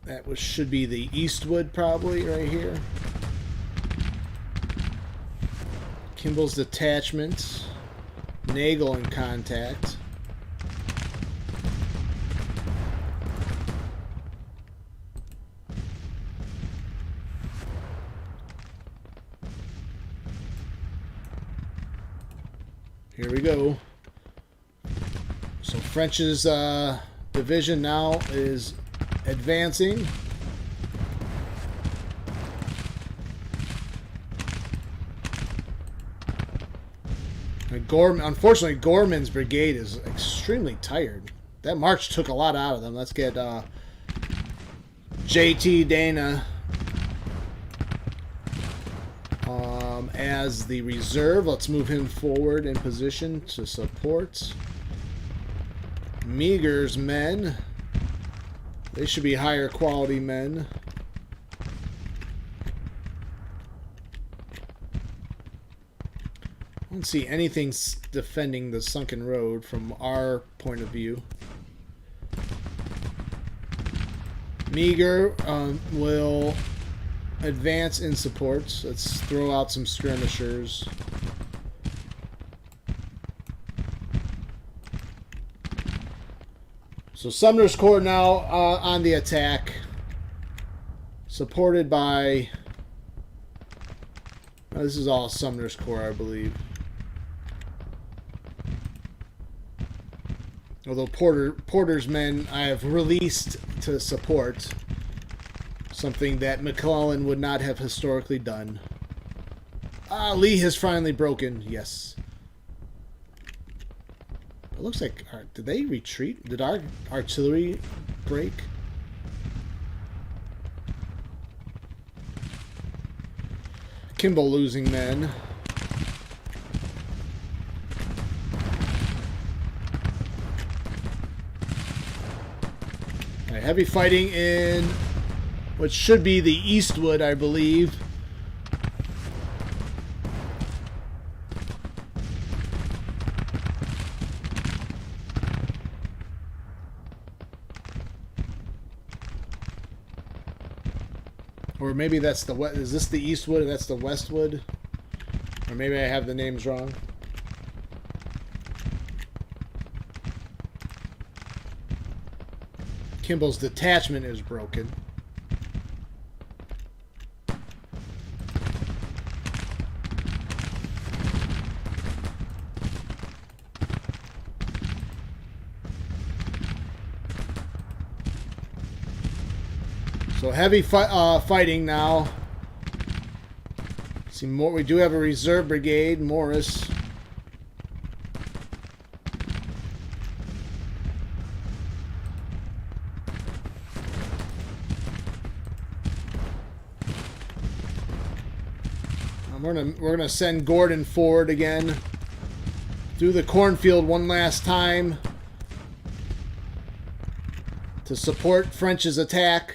that should be the Eastwood probably right here. Kimball's detachment. Nagel in contact. Here we go. So French's division now is advancing. Unfortunately, Gorman's brigade is extremely tired. That march took a lot out of them. Let's get JT Dana as the reserve. Let's move him forward in position to support. Meagher's men. They should be higher quality men. I don't see anything defending the sunken road from our point of view. Meagher will advance in supports. Let's throw out some skirmishers. So Sumner's Corps now on the attack, supported by... this is all Sumner's Corps, I believe. Although Porter's men I have released to support, something that McClellan would not have historically done. Lee has finally broken. Yes. It looks like... did they retreat? Did our artillery break? Kimball losing men. Heavy fighting in what should be the Eastwood, I believe. Or maybe that's the west. Is this the Eastwood and that's the Westwood? Or maybe I have the names wrong. Kimball's detachment is broken. So heavy fighting now. See more. We do have a reserve brigade, Morris. We're gonna send Gordon forward again through the cornfield one last time to support French's attack.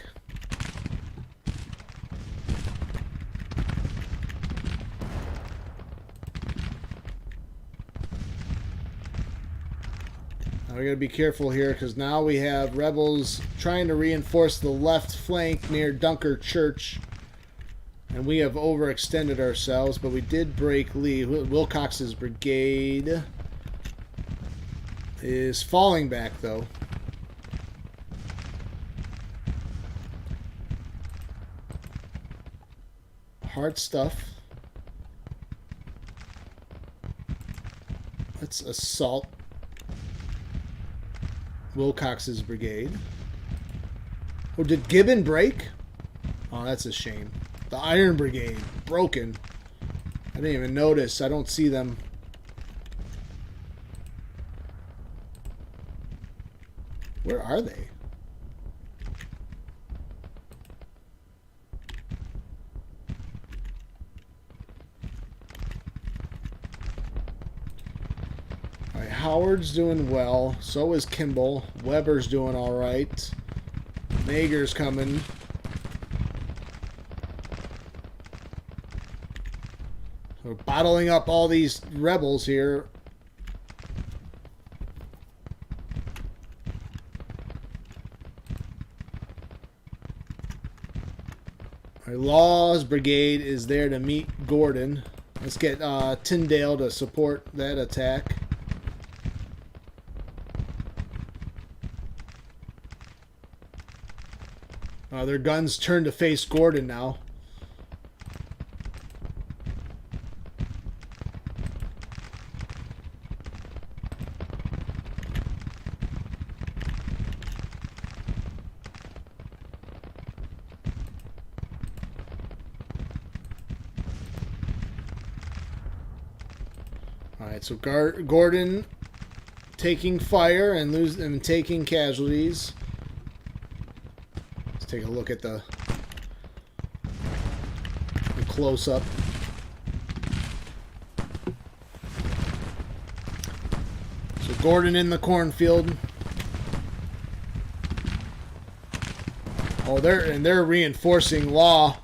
Now we gotta be careful here because now we have rebels trying to reinforce the left flank near Dunker Church. And we have overextended ourselves, but we did break Lee. Wilcox's brigade is falling back, though. Hard stuff. Let's assault Wilcox's brigade. Oh, did Gibbon break? Oh, that's a shame. The Iron Brigade, broken. I didn't even notice. I don't see them. Where are they? All right, Howard's doing well. So is Kimball. Weber's doing all right. Meagher's coming. We're bottling up all these rebels here. Our Law's brigade is there to meet Gordon. Let's get Tyndale to support that attack. Their guns turn to face Gordon now. Alright, so Gordon taking fire and taking casualties. Let's take a look at the close-up. So Gordon in the cornfield. Oh, they're reinforcing Law.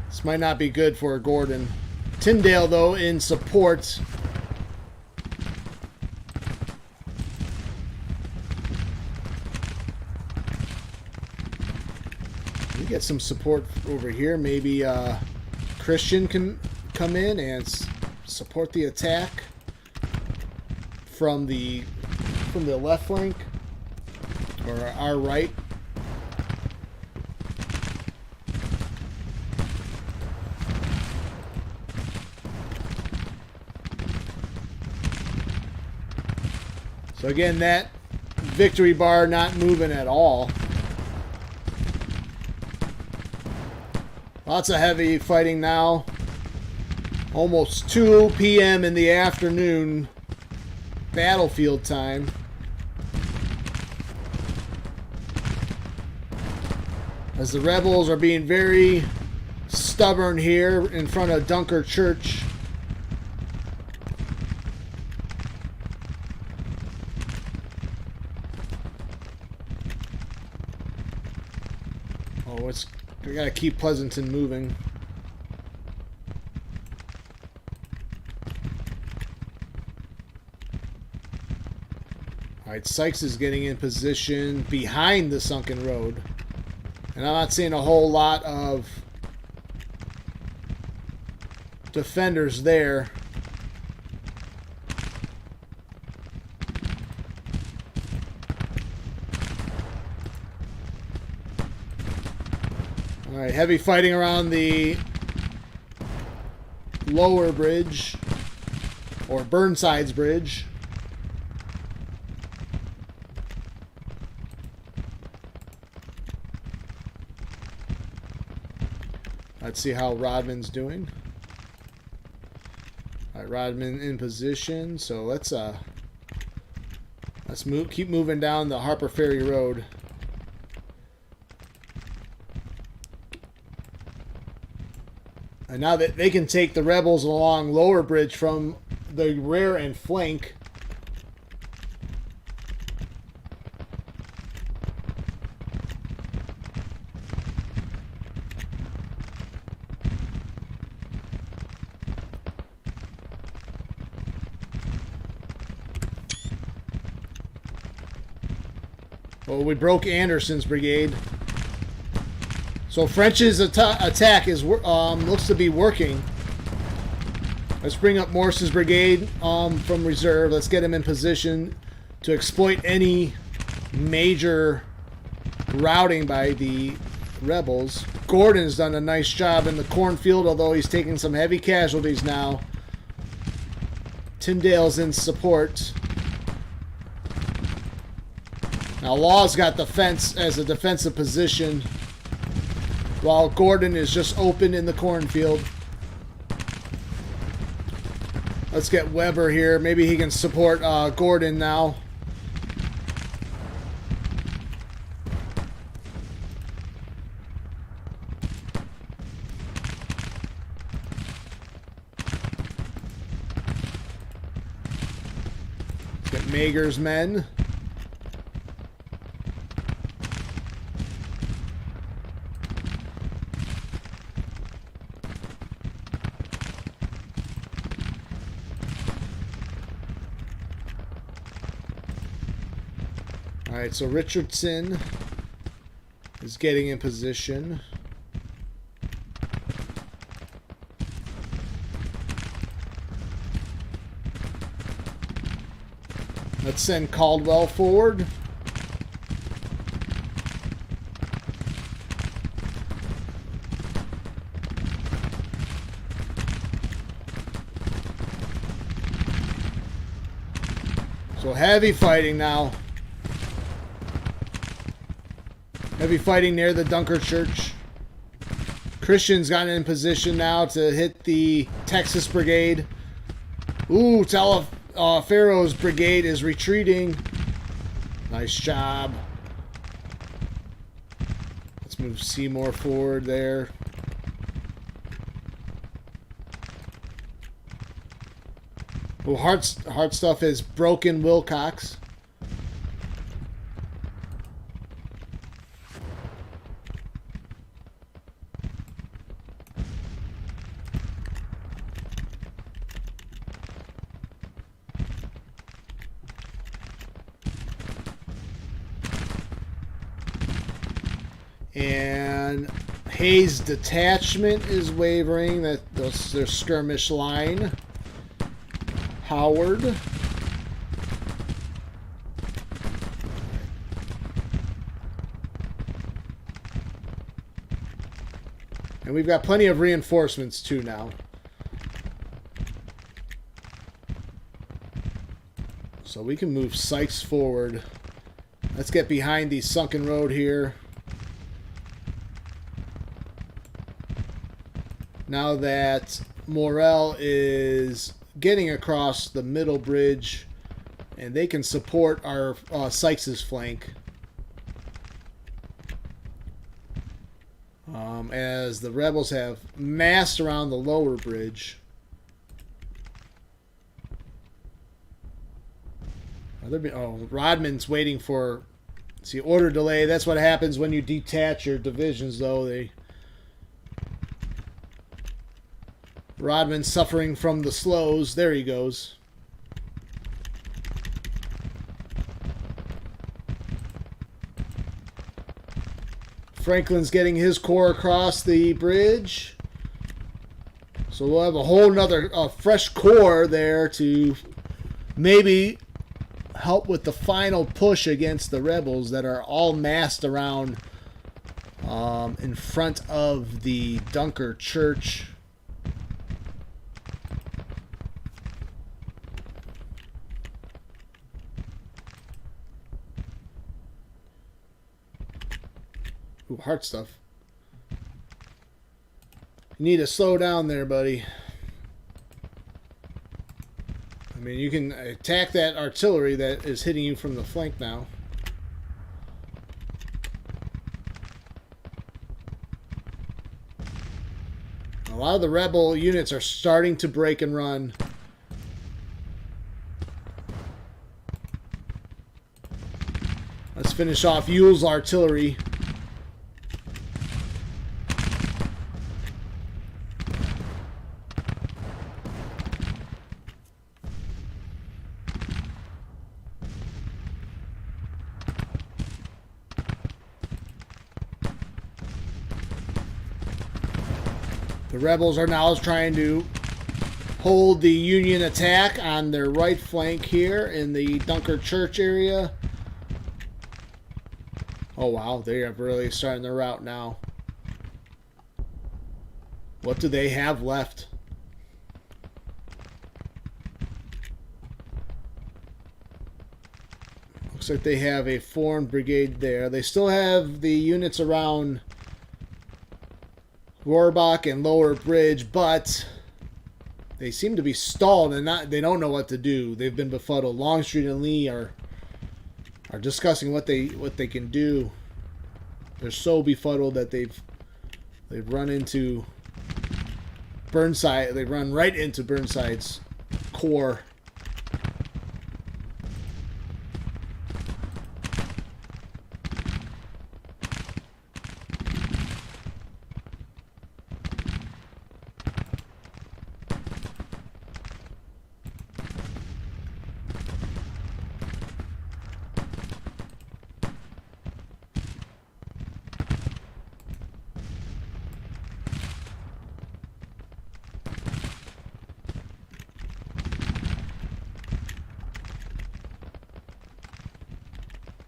This might not be good for Gordon. Tyndale, though, in support. We get some support over here. Maybe Christian can come in and support the attack from the left flank or our right. So again, that victory bar not moving at all. Lots of heavy fighting now. Almost 2 p.m. in the afternoon battlefield time. As the rebels are being very stubborn here in front of Dunker Church. We gotta keep Pleasanton moving. Alright, Sykes is getting in position behind the sunken road. And I'm not seeing a whole lot of defenders there. Alright, heavy fighting around the lower bridge, or Burnside's bridge. Let's see how Rodman's doing. Alright, Rodman in position, so let's keep moving down the Harper Ferry Road. And now that they can take the rebels along Lower Bridge from the rear and flank. Well, we broke Anderson's brigade. So French's attack is looks to be working. Let's bring up Morse's brigade from reserve. Let's get him in position to exploit any major routing by the rebels. Gordon's done a nice job in the cornfield, although he's taking some heavy casualties now. Tyndale's in support. Now Law's got the fence as a defensive position, while Gordon is just open in the cornfield. Let's get Weber here. Maybe he can support Gordon now. Let's get Mager's men. Alright, so Richardson is getting in position. Let's send Caldwell forward. So heavy fighting now. Heavy fighting near the Dunker Church. Christian's gotten in position now to hit the Texas Brigade. Ooh, Pharaoh's brigade is retreating. Nice job. Let's move Seymour forward there. Oh, Hard Stuff has broken Wilcox. And Hayes' detachment is wavering. That's their skirmish line. Howard. And we've got plenty of reinforcements too now. So we can move Sykes forward. Let's get behind the sunken road here. Now that Morrell is getting across the middle bridge, and they can support our Sykes' flank. As the rebels have massed around the lower bridge. Rodman's waiting for... See, order delay. That's what happens when you detach your divisions, though. Rodman's suffering from the slows. There he goes. Franklin's getting his corps across the bridge. So we'll have a whole nother fresh corps there to maybe help with the final push against the rebels that are all massed around in front of the Dunker Church. Ooh, Hard Stuff. You need to slow down there, buddy. I mean, you can attack that artillery that is hitting you from the flank now. A lot of the rebel units are starting to break and run. Let's finish off Ewell's artillery. The rebels are now trying to hold the Union attack on their right flank here in the Dunker Church area. Oh wow, they are really starting their rout now. What do they have left? Looks like they have a foreign brigade there. They still have the units around Rohrbach and Lower Bridge, but they seem to be stalled and they don't know what to do. They've been befuddled. Longstreet and Lee are discussing what they can do. They're so befuddled that they've run into Burnside. They run right into Burnside's corps.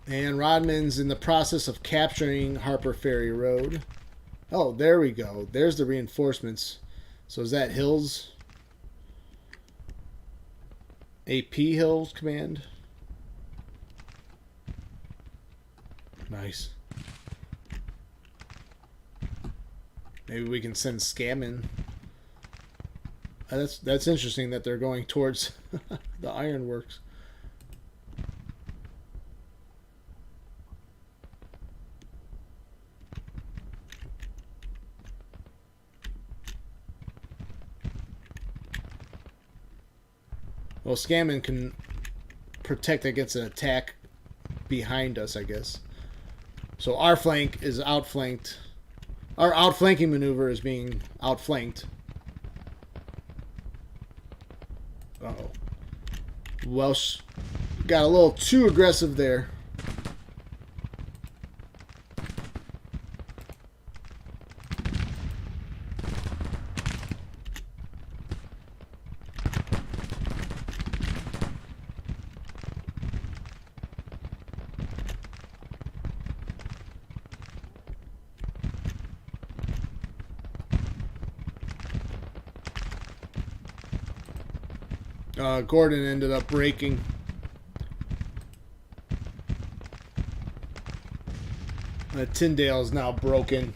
And Rodman's in the process of capturing Harper Ferry Road. Oh, there we go. There's the reinforcements. So is that Hill's? AP Hill's command? Nice. Maybe we can send Scammon. That's interesting that they're going towards the ironworks. Well, Scammon can protect against an attack behind us, I guess. So our flank is outflanked. Our outflanking maneuver is being outflanked. Uh-oh. Welsh got a little too aggressive there. Gordon ended up breaking. Tyndale is now broken.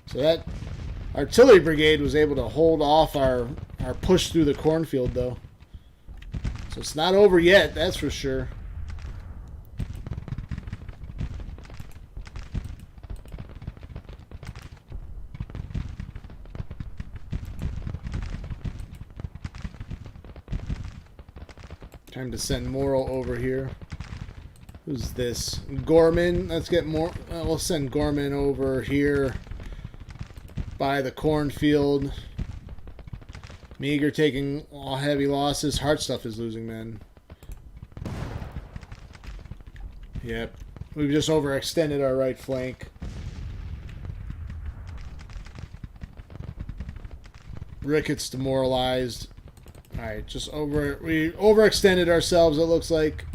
So that artillery brigade was able to hold off our push through the cornfield, though. So it's not over yet, that's for sure. Time to send Morrill over here. Who's this? Gorman. Let's get more. We'll send Gorman over here by the cornfield. Meager taking all heavy losses. Hard Stuff is losing men. Yep. We've just overextended our right flank. Ricketts demoralized. Alright, we overextended ourselves, it looks like.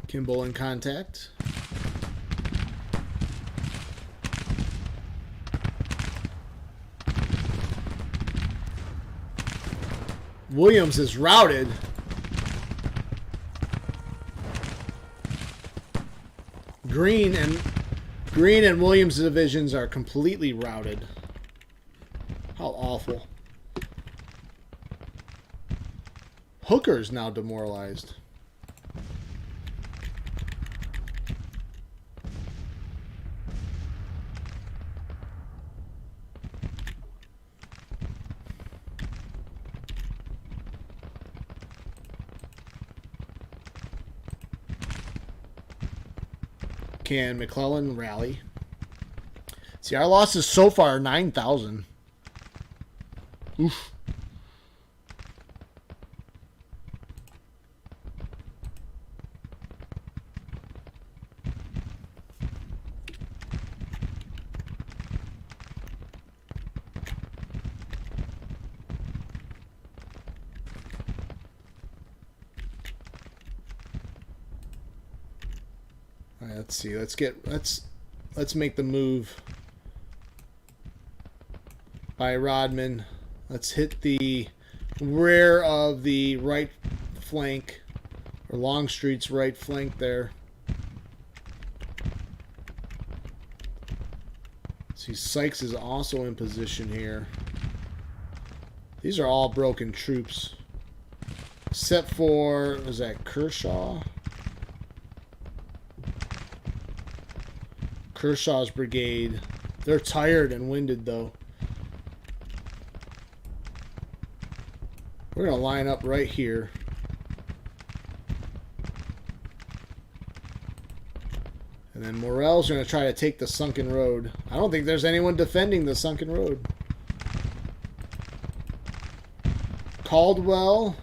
Kimball in contact. Williams is routed. Green and Williams' divisions are completely routed. How awful. Hooker's now demoralized. Can McClellan rally? See, our losses so far are 9,000. Oof. Let's see. Let's make the move by Rodman. Let's hit the rear of the right flank, or Longstreet's right flank there. See, Sykes is also in position here. These are all broken troops, except for, was that Kershaw? Kershaw's brigade. They're tired and winded, though. We're going to line up right here. And then Morrell's going to try to take the sunken road. I don't think there's anyone defending the sunken road. Caldwell.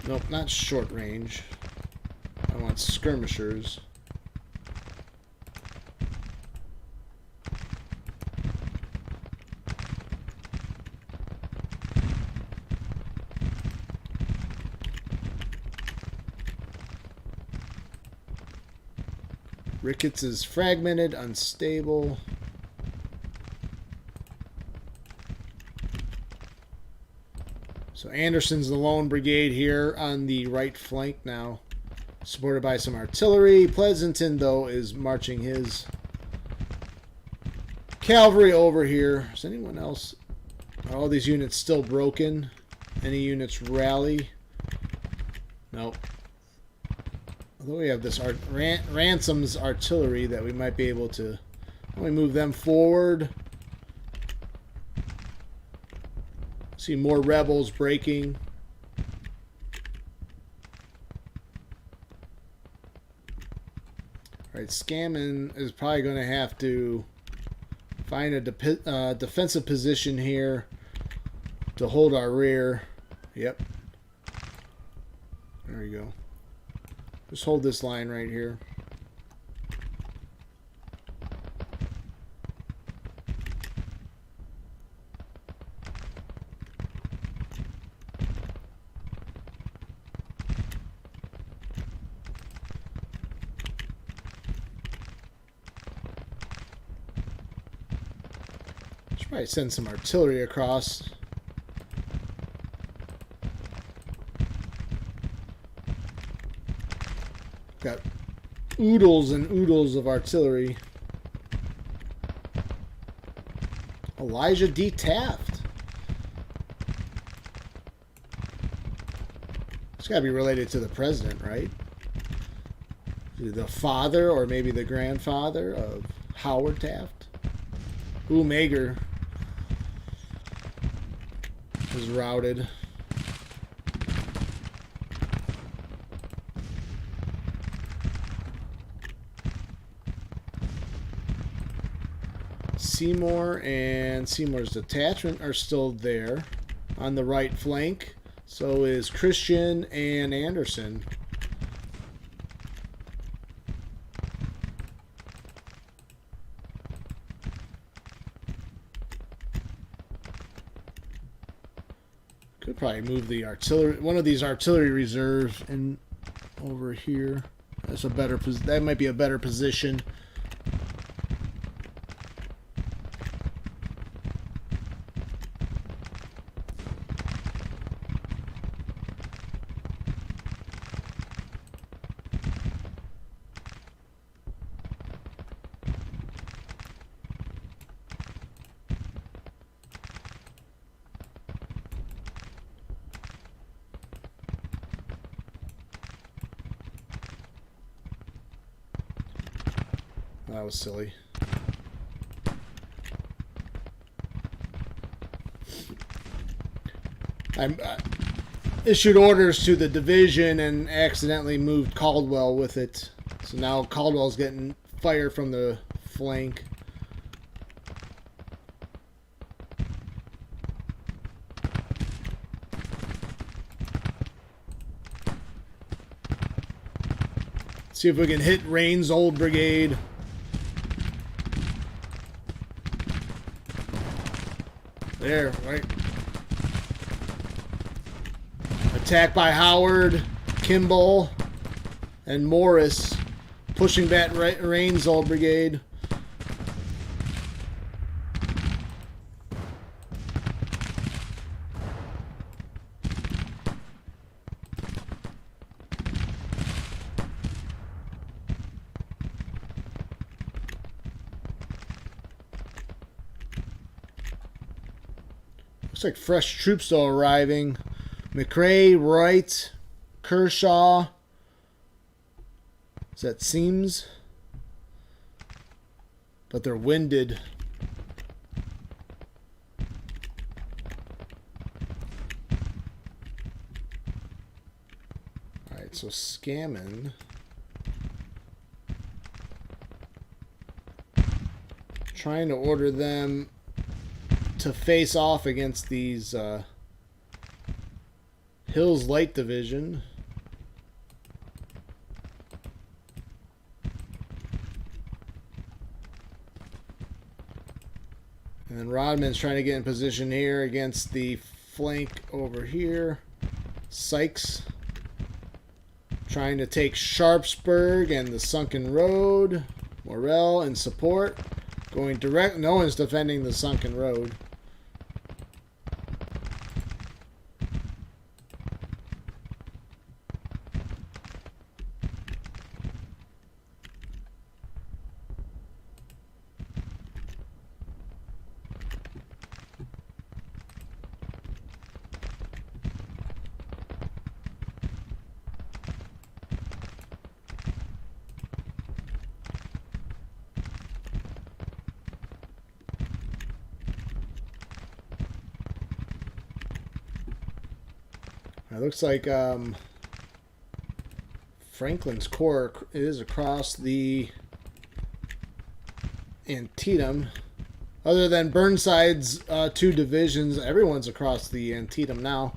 Nope, not short range. I want skirmishers. Ricketts is fragmented, unstable. So Anderson's the lone brigade here on the right flank now, supported by some artillery. Pleasanton, though, is marching his cavalry over here. Is anyone else? Are all these units still broken? Any units rally? Nope. Although we have this Ransom's artillery that we might be able to... Let me move them forward. See more rebels breaking. Alright, Scammon is probably going to have to find a defensive position here to hold our rear. Yep. There we go. Just hold this line right here. Should probably send some artillery across. Got oodles and oodles of artillery. Elijah D. Taft. It's got to be related to the president, right? The father or maybe the grandfather of Howard Taft. Ooh, Mager is routed. Seymour and Seymour's detachment are still there on the right flank. So is Christian and Anderson. Could probably move the artillery, one of these artillery reserves, in over here. That's a better. That might be a better position. That was silly. I issued orders to the division and accidentally moved Caldwell with it. So now Caldwell's getting fire from the flank. See if we can hit Rain's old brigade. There, right. Attack by Howard, Kimball, and Morris, pushing back Rain's old brigade. Looks like fresh troops still arriving. McRae, Wright, Kershaw. Is that Seams? But they're winded. Alright, so Scammon. Trying to order them to face off against these Hills Light Division. And then Rodman's trying to get in position here against the flank over here. Sykes trying to take Sharpsburg and the Sunken Road. Morale and support. Going direct. No one's defending the sunken road. It looks like Franklin's Corps is across the Antietam. Other than Burnside's 2 divisions, everyone's across the Antietam now.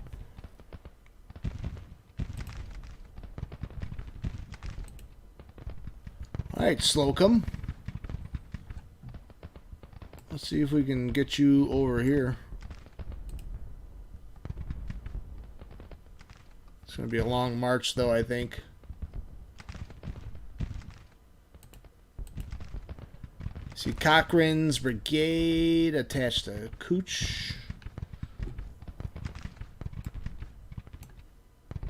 Alright, Slocum. Let's see if we can get you over here. It's going to be a long march, though, I think. See Cochrane's brigade attached to Cooch.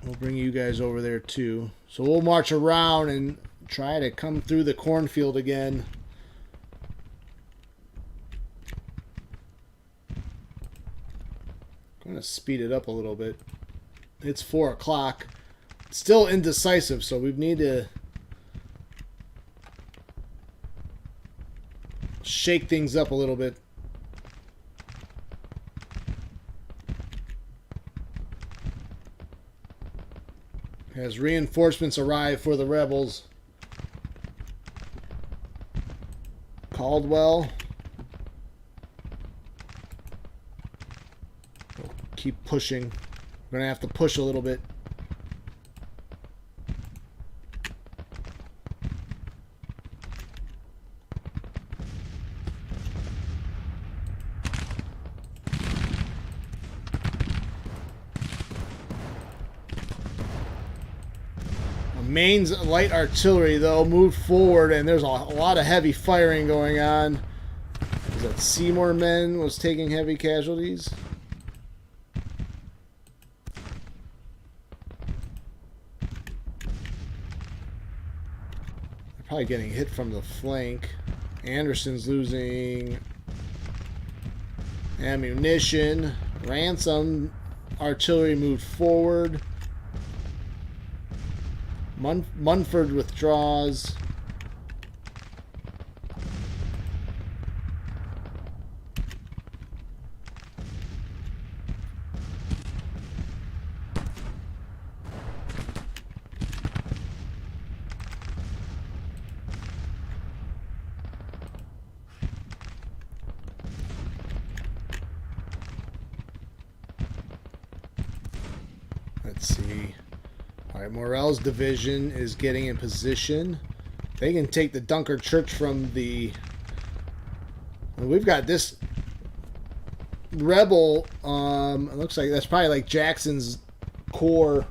We'll bring you guys over there, too. So we'll march around and try to come through the cornfield again. I'm going to speed it up a little bit. It's 4 o'clock. Still indecisive, so we need to shake things up a little bit. As reinforcements arrive for the rebels. Caldwell. We'll keep pushing. We're going to have to push a little bit. Maine's light artillery, though, moved forward, and there's a lot of heavy firing going on. Is that Seymour men was taking heavy casualties? Probably getting hit from the flank. Anderson's losing ammunition. Ransom artillery moved forward. Munford withdraws. Let's see. All right, Morell's division is getting in position. They can take the Dunker Church from the... We've got this rebel, it looks like that's probably like Jackson's corps,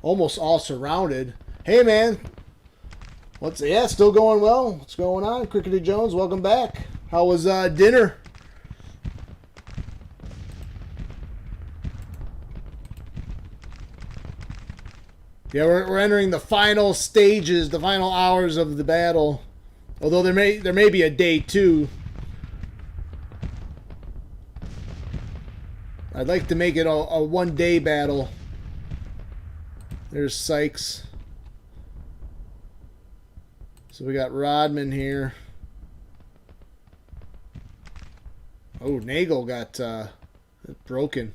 almost all surrounded. Hey, man. Yeah, still going well. What's going on? Crickety Jones, welcome back. How was dinner? Yeah, we're entering the final stages, the final hours of the battle. Although there may be a day 2. I'd like to make it a 1-day battle. There's Sykes. So we got Rodman here. Oh, Nagel got broken.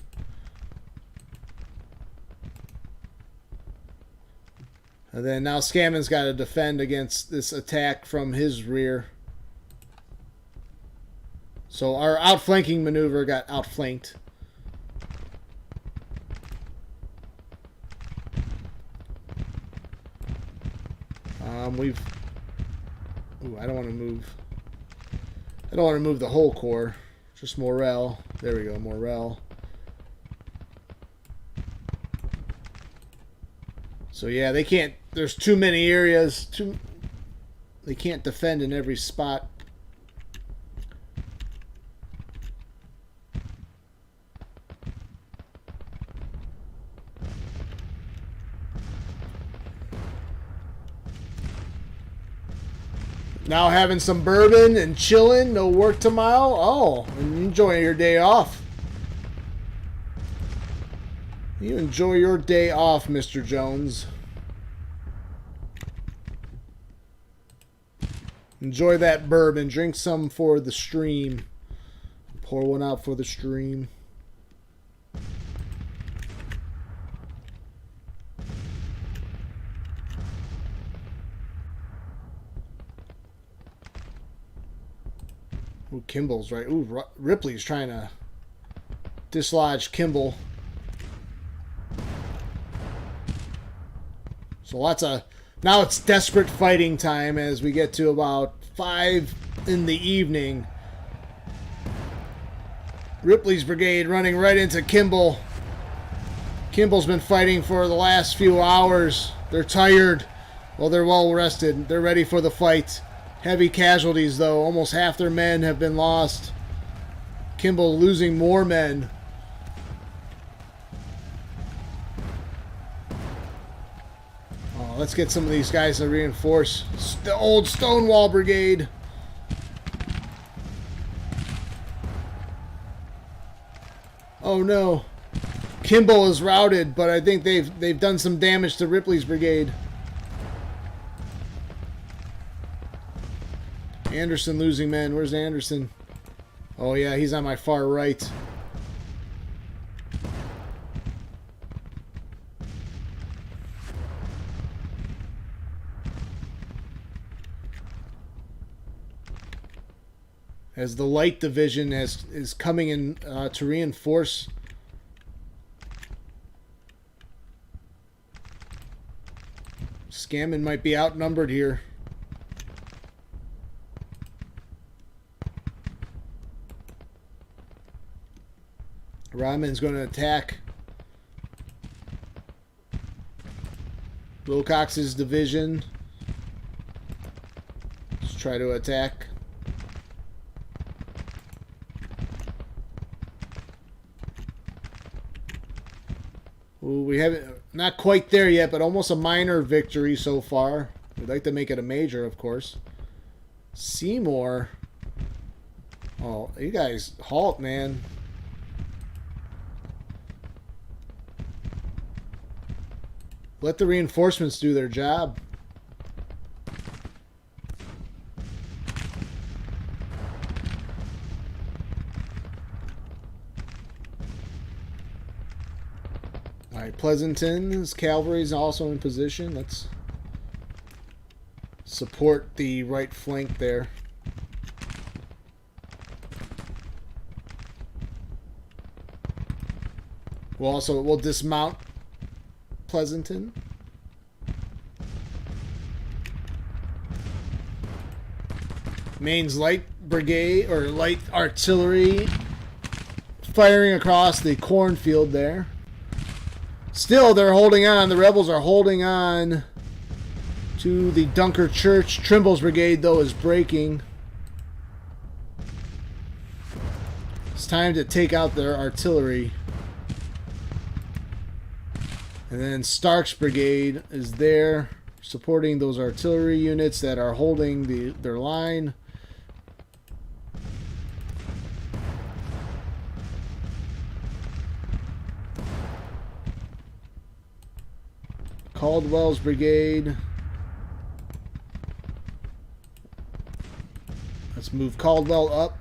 And then now Scammon's got to defend against this attack from his rear. So our outflanking maneuver got outflanked. Ooh, I don't want to move. I don't want to move the whole corps. Just Morell. There we go, Morell. So yeah, they can't. There's too many areas. They can't defend in every spot. Now having some bourbon and chilling, no work tomorrow. Oh, and enjoying your day off. You enjoy your day off, Mr. Jones. Enjoy that bourbon. Drink some for the stream. Pour one out for the stream. Ooh, Kimball's right. Ooh, Ripley's trying to dislodge Kimball. So lots of... Now it's desperate fighting time as we get to about 5 in the evening. Ripley's brigade running right into Kimball. Kimball's been fighting for the last few hours. They're tired. Well, they're well rested. They're ready for the fight. Heavy casualties, though. Almost half their men have been lost. Kimball losing more men. Oh, let's get some of these guys to reinforce. The old Stonewall Brigade. Oh no. Kimball is routed, but I think they've done some damage to Ripley's brigade. Anderson losing men. Where's Anderson? Oh yeah, he's on my far right. As the light division is coming in to reinforce. Scammon might be outnumbered here. Rodman's going to attack Wilcox's division. Let's try to attack. Ooh, we haven't, not quite there yet, but almost a minor victory so far. We'd like to make it a major, of course. Seymour. Oh, you guys halt, man. Let the reinforcements do their job. Alright, Pleasanton's cavalry is also in position. Let's support the right flank there. We'll dismount Pleasanton. Maine's light brigade or light artillery firing across the cornfield there. Still, they're holding on. The rebels are holding on to the Dunker Church. Trimble's brigade, though, is breaking. It's time to take out their artillery. And then Stark's brigade is there, supporting those artillery units that are holding their line. Caldwell's brigade. Let's move Caldwell up.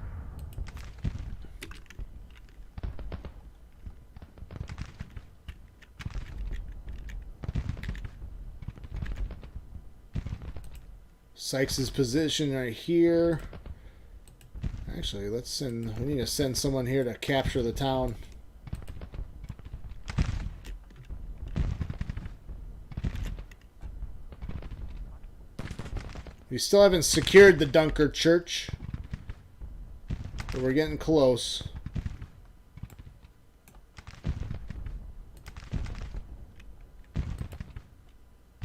Sykes' position right here. Actually, we need to send someone here to capture the town. We still haven't secured the Dunker Church, but we're getting close.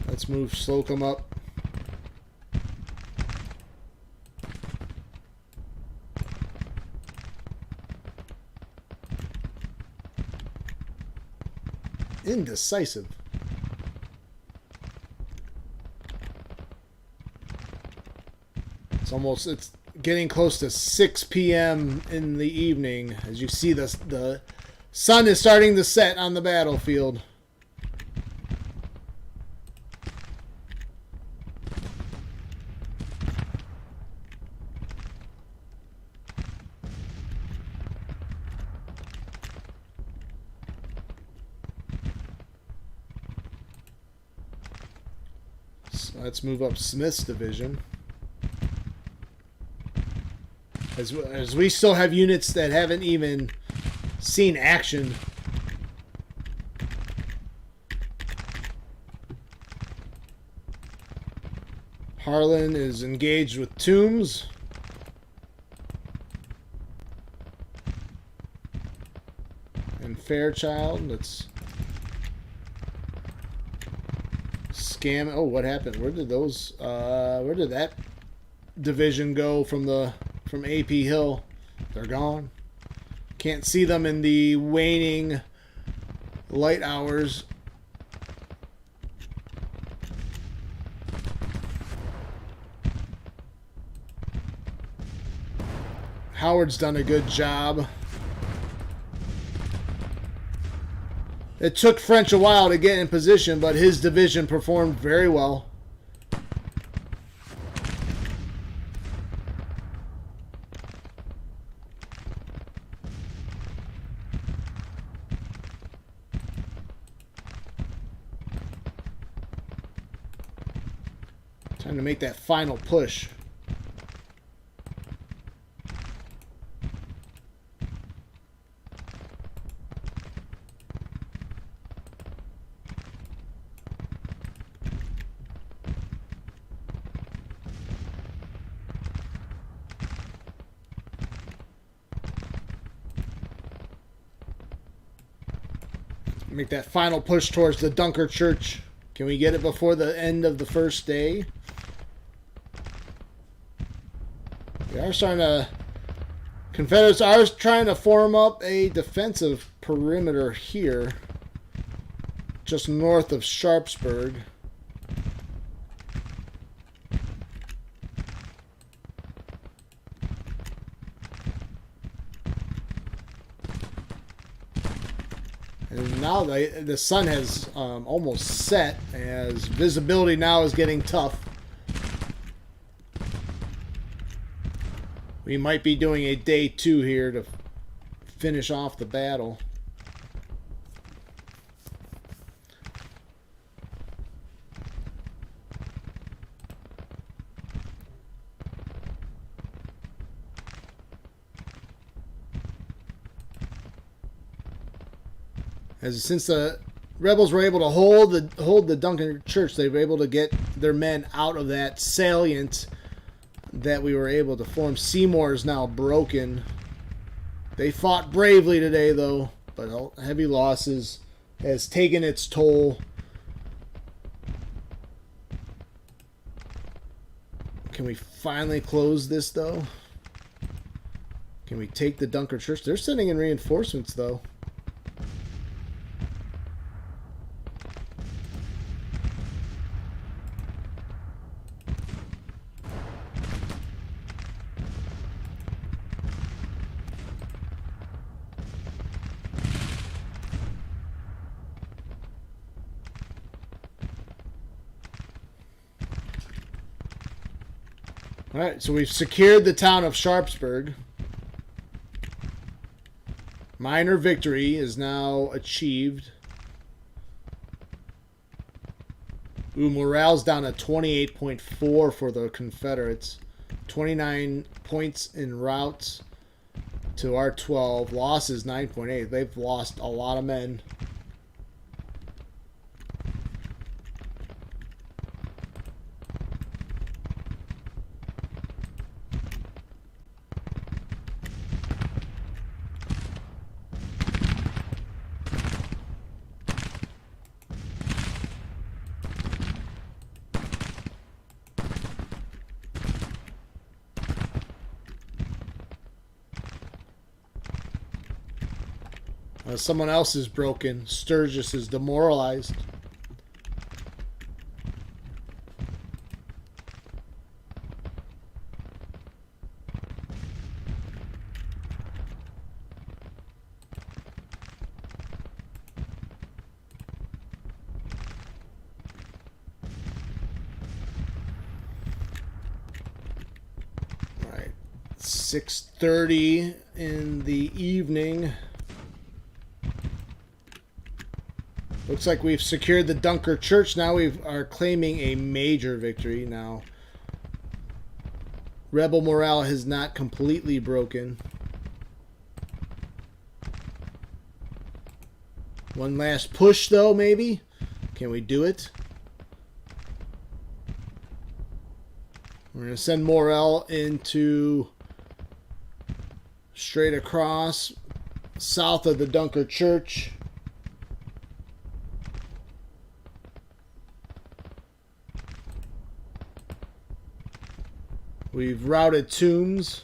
Let's move Slocum up. Indecisive. It's getting close to 6 p.m. in the evening. As you see, the sun is starting to set on the battlefield. So let's move up Smith's division. As we still have units that haven't even seen action. Harlan is engaged with Toombs. And Fairchild. Let's scam. Oh, what happened? Where did those? Where did that division go from AP Hill? They're gone. Can't see them in the waning light hours. Howard's done a good job. It took French a while to get in position, but his division performed very well. Time to make that final push. Make that final push towards the Dunker Church. Can we get it before the end of the first day? We are starting to... Confederates are trying to form up a defensive perimeter here. Just north of Sharpsburg. And now the sun has almost set, as visibility now is getting tough. We might be doing a day 2 here to finish off the battle. Since the rebels were able to hold the Duncan Church, they were able to get their men out of that salient that we were able to form. Seymour is now broken. They fought bravely today, though, but heavy losses has taken its toll. Can we finally close this, though? Can we take the Dunker Church? They're sending in reinforcements, though. Alright, so we've secured the town of Sharpsburg. Minor victory is now achieved. Ooh, morale's down to 28.4 for the Confederates. 29 points in routes to our 12. Losses 9.8. They've lost a lot of men. Someone else is broken. Sturgis is demoralized. All right, 6:30 in the evening. Looks like we've secured the Dunker Church. Now we are claiming a major victory now. Rebel morale has not completely broken. One last push, though, maybe? Can we do it? We're going to send Morel into straight across south of the Dunker Church. We've routed Toombs.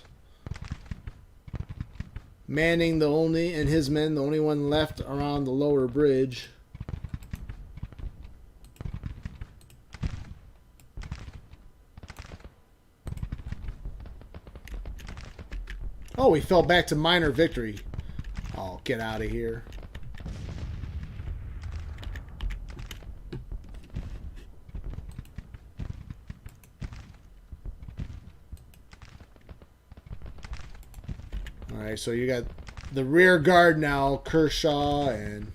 Manning and his men, the only one left around the lower bridge. Oh, we fell back to minor victory. Oh, get out of here. Alright, so you got the rear guard now, Kershaw, and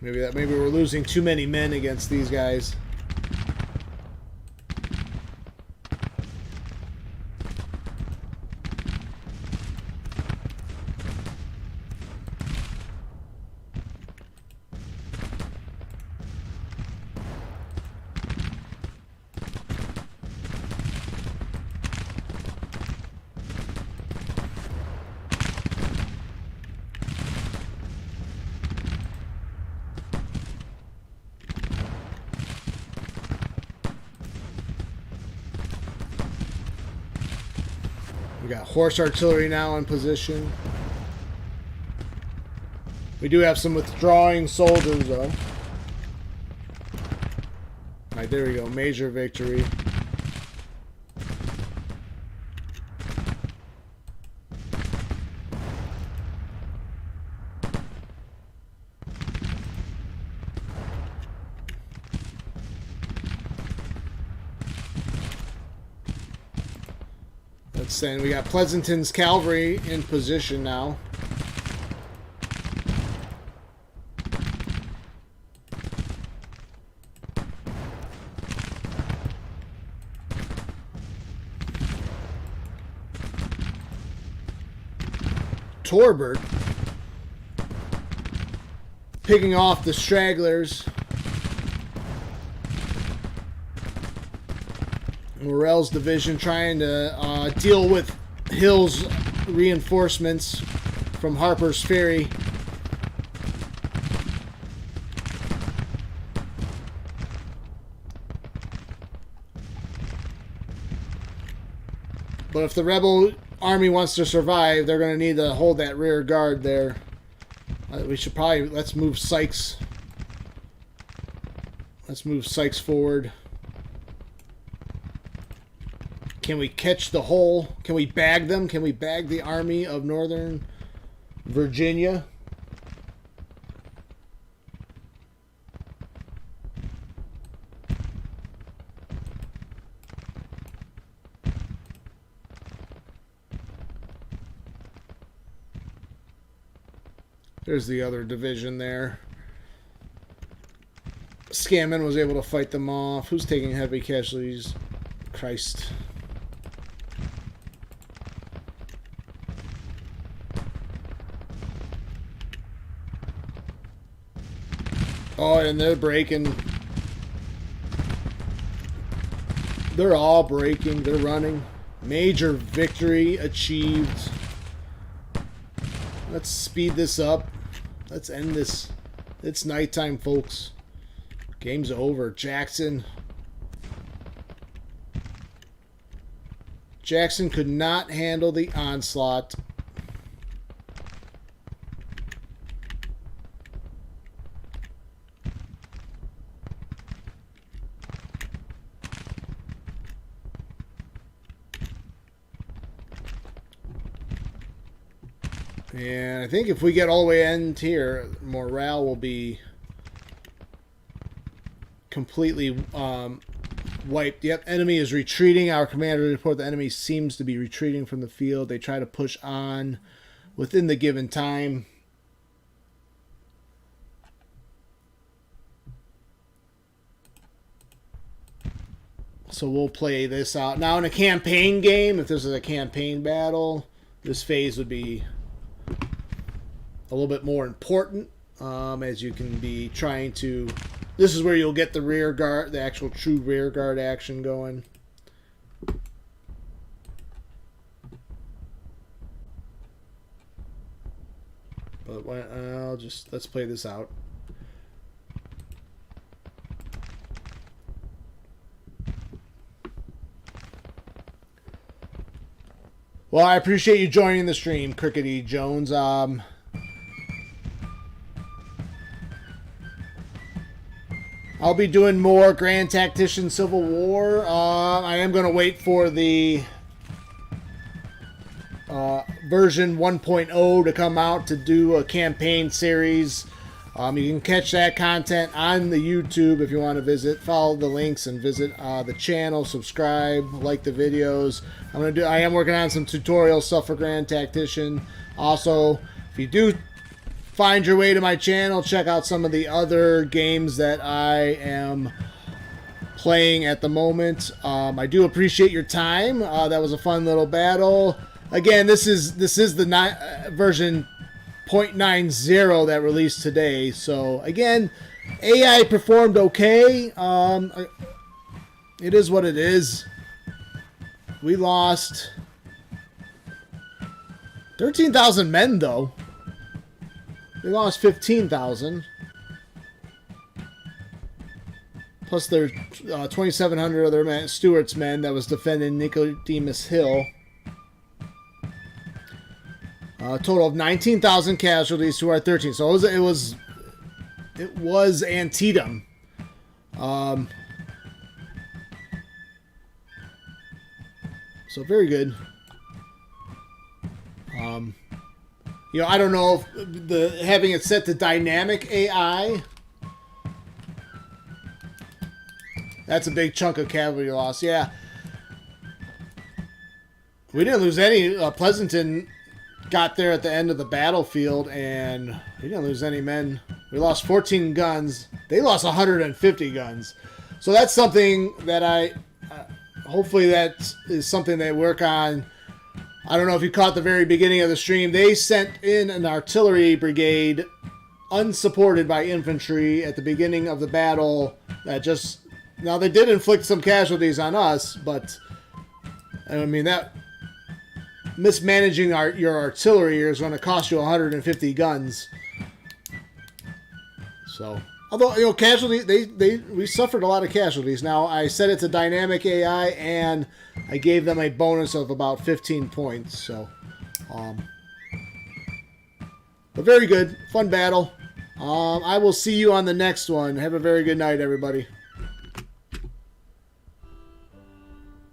maybe we're losing too many men against these guys. We got horse artillery now in position. We do have some withdrawing soldiers, though. Alright, there we go. Major victory. And we got Pleasanton's cavalry in position now. Torbert picking off the stragglers. Morel's division trying to deal with Hill's reinforcements from Harper's Ferry. But if the rebel army wants to survive, they're going to need to hold that rear guard there. We should probably, let's move Sykes. Let's move Sykes forward. Can we catch the whole? Can we bag them? Can we bag the army of Northern Virginia? There's the other division there. Scammon was able to fight them off. Who's taking heavy casualties? Christ. Oh, and they're breaking. They're all breaking. They're running. Major victory achieved. Let's speed this up. Let's end this. It's nighttime, folks. Game's over. Jackson could not handle the onslaught. And I think if we get all the way end here, morale will be completely wiped. Yep, enemy is retreating. Our commander report the enemy seems to be retreating from the field. They try to push on within the given time. So we'll play this out. Now in a campaign game, if this is a campaign battle, this phase would be a little bit more important, as you can be trying to... This is where you'll get the rear guard, the actual true rear guard action going. But let's play this out. Well, I appreciate you joining the stream, Crickety Jones. I'll be doing more Grand Tactician Civil War. I am going to wait for the version 1.0 to come out to do a campaign series. You can catch that content on the YouTube if you want to visit. Follow the links and visit the channel. Subscribe, like the videos. I am working on some tutorial stuff for Grand Tactician. Also, if you do find your way to my channel, check out some of the other games that I am playing at the moment. I do appreciate your time. That was a fun little battle. Again, this is the version 0.90 that released today. So again, AI performed okay. It is what it is. We lost 13,000 men though. They lost 15,000. Plus their 2,700 other men, Stuart's men that was defending Nicodemus Hill. A total of 19,000 casualties to our 13. So it was Antietam. So very good. You know, I don't know if having it set to dynamic AI. That's a big chunk of cavalry loss. Yeah. We didn't lose any. Pleasanton got there at the end of the battlefield, and we didn't lose any men. We lost 14 guns. They lost 150 guns. So that's something that hopefully that is something they work on. I don't know if you caught the very beginning of the stream. They sent in an artillery brigade unsupported by infantry at the beginning of the battle. Now they did inflict some casualties on us, but I mean that mismanaging your artillery is going to cost you 150 guns. So, although casualty, we suffered a lot of casualties. Now I set it to dynamic AI, and I gave them a bonus of about 15 points. So, but very good, fun battle. I will see you on the next one. Have a very good night, everybody.